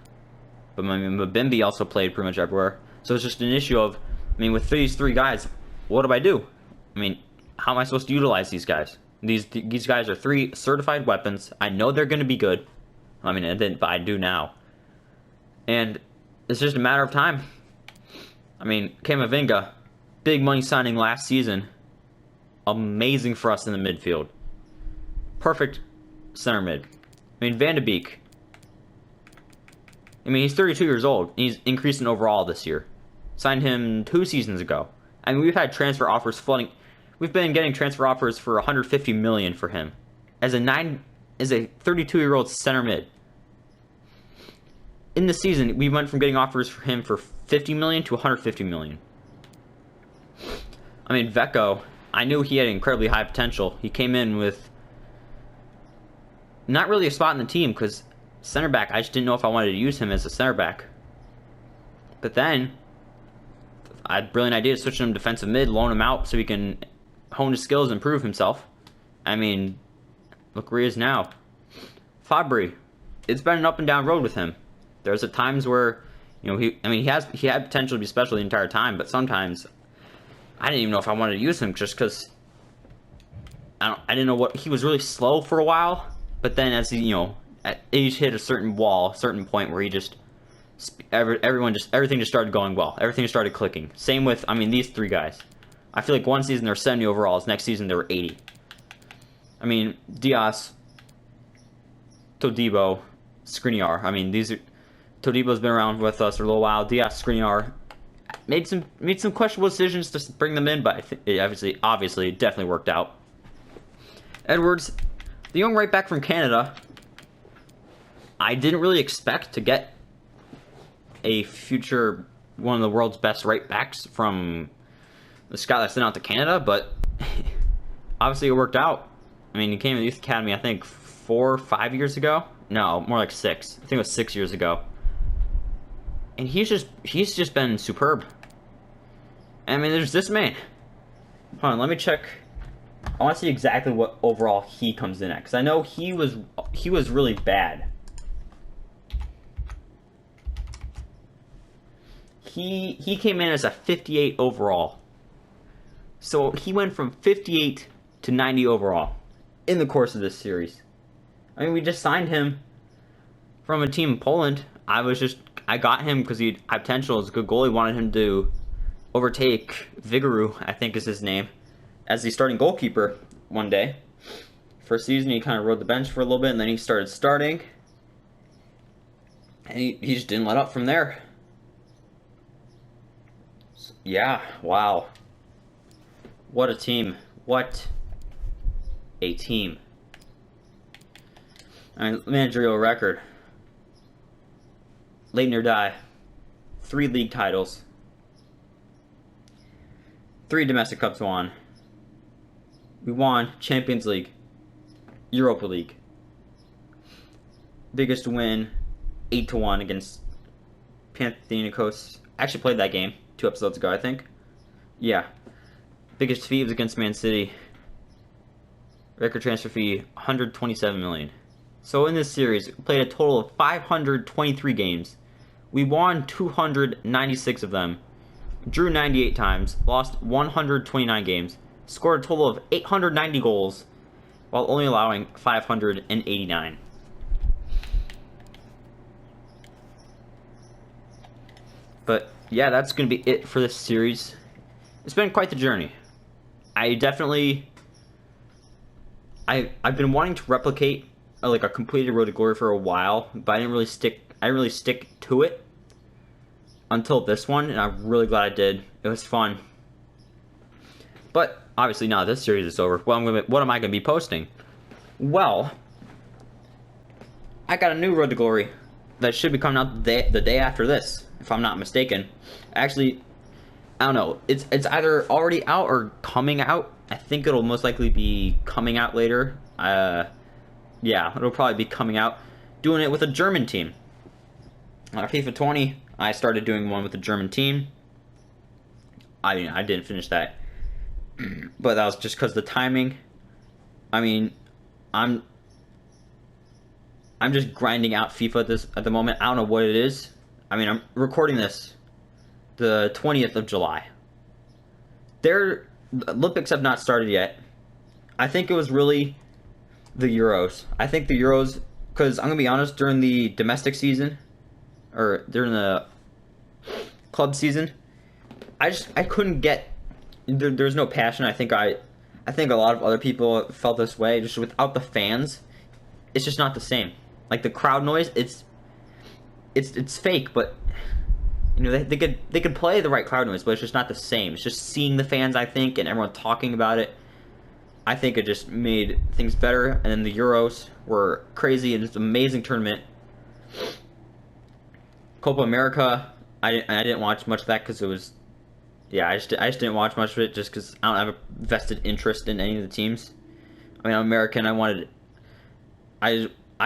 S1: but I mean, Mbimbi also played pretty much everywhere. So it's just an issue of, I mean, with these 3 guys, what do I do? I mean, how am I supposed to utilize these guys? These guys are 3 certified weapons. I know they're going to be good. I mean, I didn't, but I do now. And it's just a matter of time. I mean, Camavinga, big money signing last season. Amazing for us in the midfield. Perfect center mid. I mean, Van de Beek. I mean, he's 32 years old. He's increasing overall this year. Signed him 2 seasons ago. I mean, we've had transfer offers flooding. We've been getting transfer offers for 150 million for him as a 32-year-old center mid. In the season, we went from getting offers for him for 50 million to 150 million. I mean, Vecco, I knew he had incredibly high potential. He came in with not really a spot in the team because center back, I just didn't know if I wanted to use him as a center back. But then I had a brilliant idea to switch him to defensive mid, loan him out so he can hone his skills and improve himself. I mean, look where he is now. Fabry, it's been an up and down road with him. There's at times where, you know, he had potential to be special the entire time, but sometimes I didn't even know if I wanted to use him just because I didn't know what, he was really slow for a while, but then as he, you know, he hit a certain wall, a certain point where he just everything just started going well. Everything just started clicking. Same with, I mean, these three guys. I feel like one season they're 70 overalls, next season they were 80. I mean, Diaz, Todibo, Skriniar. I mean, Todibo's been around with us for a little while. Diaz, Skriniar made some questionable decisions to bring them in, but I think it obviously it definitely worked out. Edwards, the young right back from Canada. I didn't really expect to get a future one of the world's best right backs from the scout that sent out to Canada, but obviously it worked out. I mean, he came to the youth academy, I think 4 or 5 years ago. No, more like 6. I think it was 6 years ago. And he's just been superb. I mean, there's this man. Hold on, let me check. I want to see exactly what overall he comes in at, because I know he was really bad. He came in as a 58 overall. So he went from 58 to 90 overall in the course of this series. I mean, we just signed him from a team in Poland. I got him because he had potential as a good goalie. Wanted him to overtake Vigoru, I think is his name, as the starting goalkeeper one day. First season, he kind of rode the bench for a little bit, and then he started starting. And he just didn't let up from there. Yeah, wow. What a team. What a team. I mean, managerial record. Leyton or die. 3 league titles. 3 domestic cups won. We won Champions League. Europa League. Biggest win, 8-1 against Panathinaikos. Actually played that game 2 episodes ago, I think. Yeah. Biggest fee was against Man City. Record transfer fee, 127 million. So in this series, we played a total of 523 games. We won 296 of them. Drew 98 times. Lost 129 games. Scored a total of 890 goals, while only allowing 589. But yeah, that's going to be it for this series. It's been quite the journey. I've been wanting to replicate like a completed Road to Glory for a while, but I didn't really stick to it until this one, and I'm really glad I did. It was fun. But obviously now this series is over. Well, what am I going to be posting? Well, I got a new Road to Glory that should be coming out the day after this, if I'm not mistaken. Actually, I don't know. It's either already out or coming out. I think it'll most likely be coming out later. Yeah, it'll probably be coming out. Doing it with a German team. FIFA 20, I started doing one with a German team. I mean, I didn't finish that. But that was just because of the timing. I mean, I'm just grinding out FIFA at the moment. I don't know what it is. I mean, I'm recording this the 20th of July. The Olympics have not started yet. I think it was really the Euros. I think the Euros, because I'm going to be honest, during the domestic season, or during the club season, I couldn't get, there's no passion. I think a lot of other people felt this way. Just without the fans, it's just not the same. Like the crowd noise, it's fake, but You know, they could play the right crowd noise, but it's just not the same. It's just seeing the fans, I think, and everyone talking about it. I think it just made things better. And then the Euros were crazy and just an amazing tournament. Copa America, I didn't watch much of that because it was, yeah, I just didn't watch much of it just because I don't have a vested interest in any of the teams. I mean, I'm American. I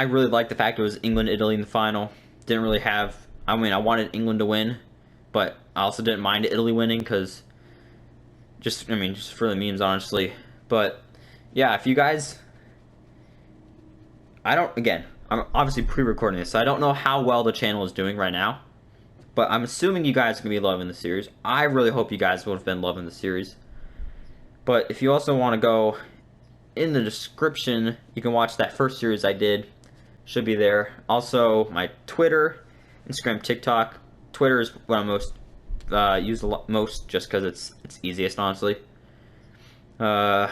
S1: really liked the fact it was England, Italy in the final. Didn't really have. I mean, I wanted England to win, but I also didn't mind Italy winning because just for the memes, honestly. But yeah, if you guys, I'm obviously pre-recording this, so I don't know how well the channel is doing right now. But I'm assuming you guys are going to be loving the series. I really hope you guys would have been loving the series. But if you also want to go in the description, you can watch that first series I did. Should be there. Also, my Twitter, Instagram, TikTok. Twitter is what I most use most, just because it's easiest, honestly. Yeah,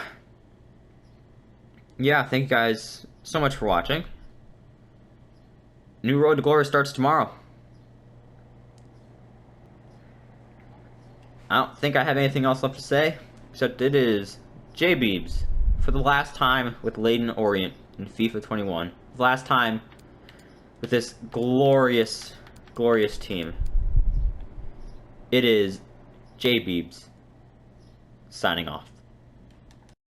S1: thank you guys so much for watching. New Road to Glory starts tomorrow. I don't think I have anything else left to say, except it is J-Beebs for the last time with Leyton Orient in FIFA 21. The last time with this glorious, glorious team. It is J-Beebs signing off.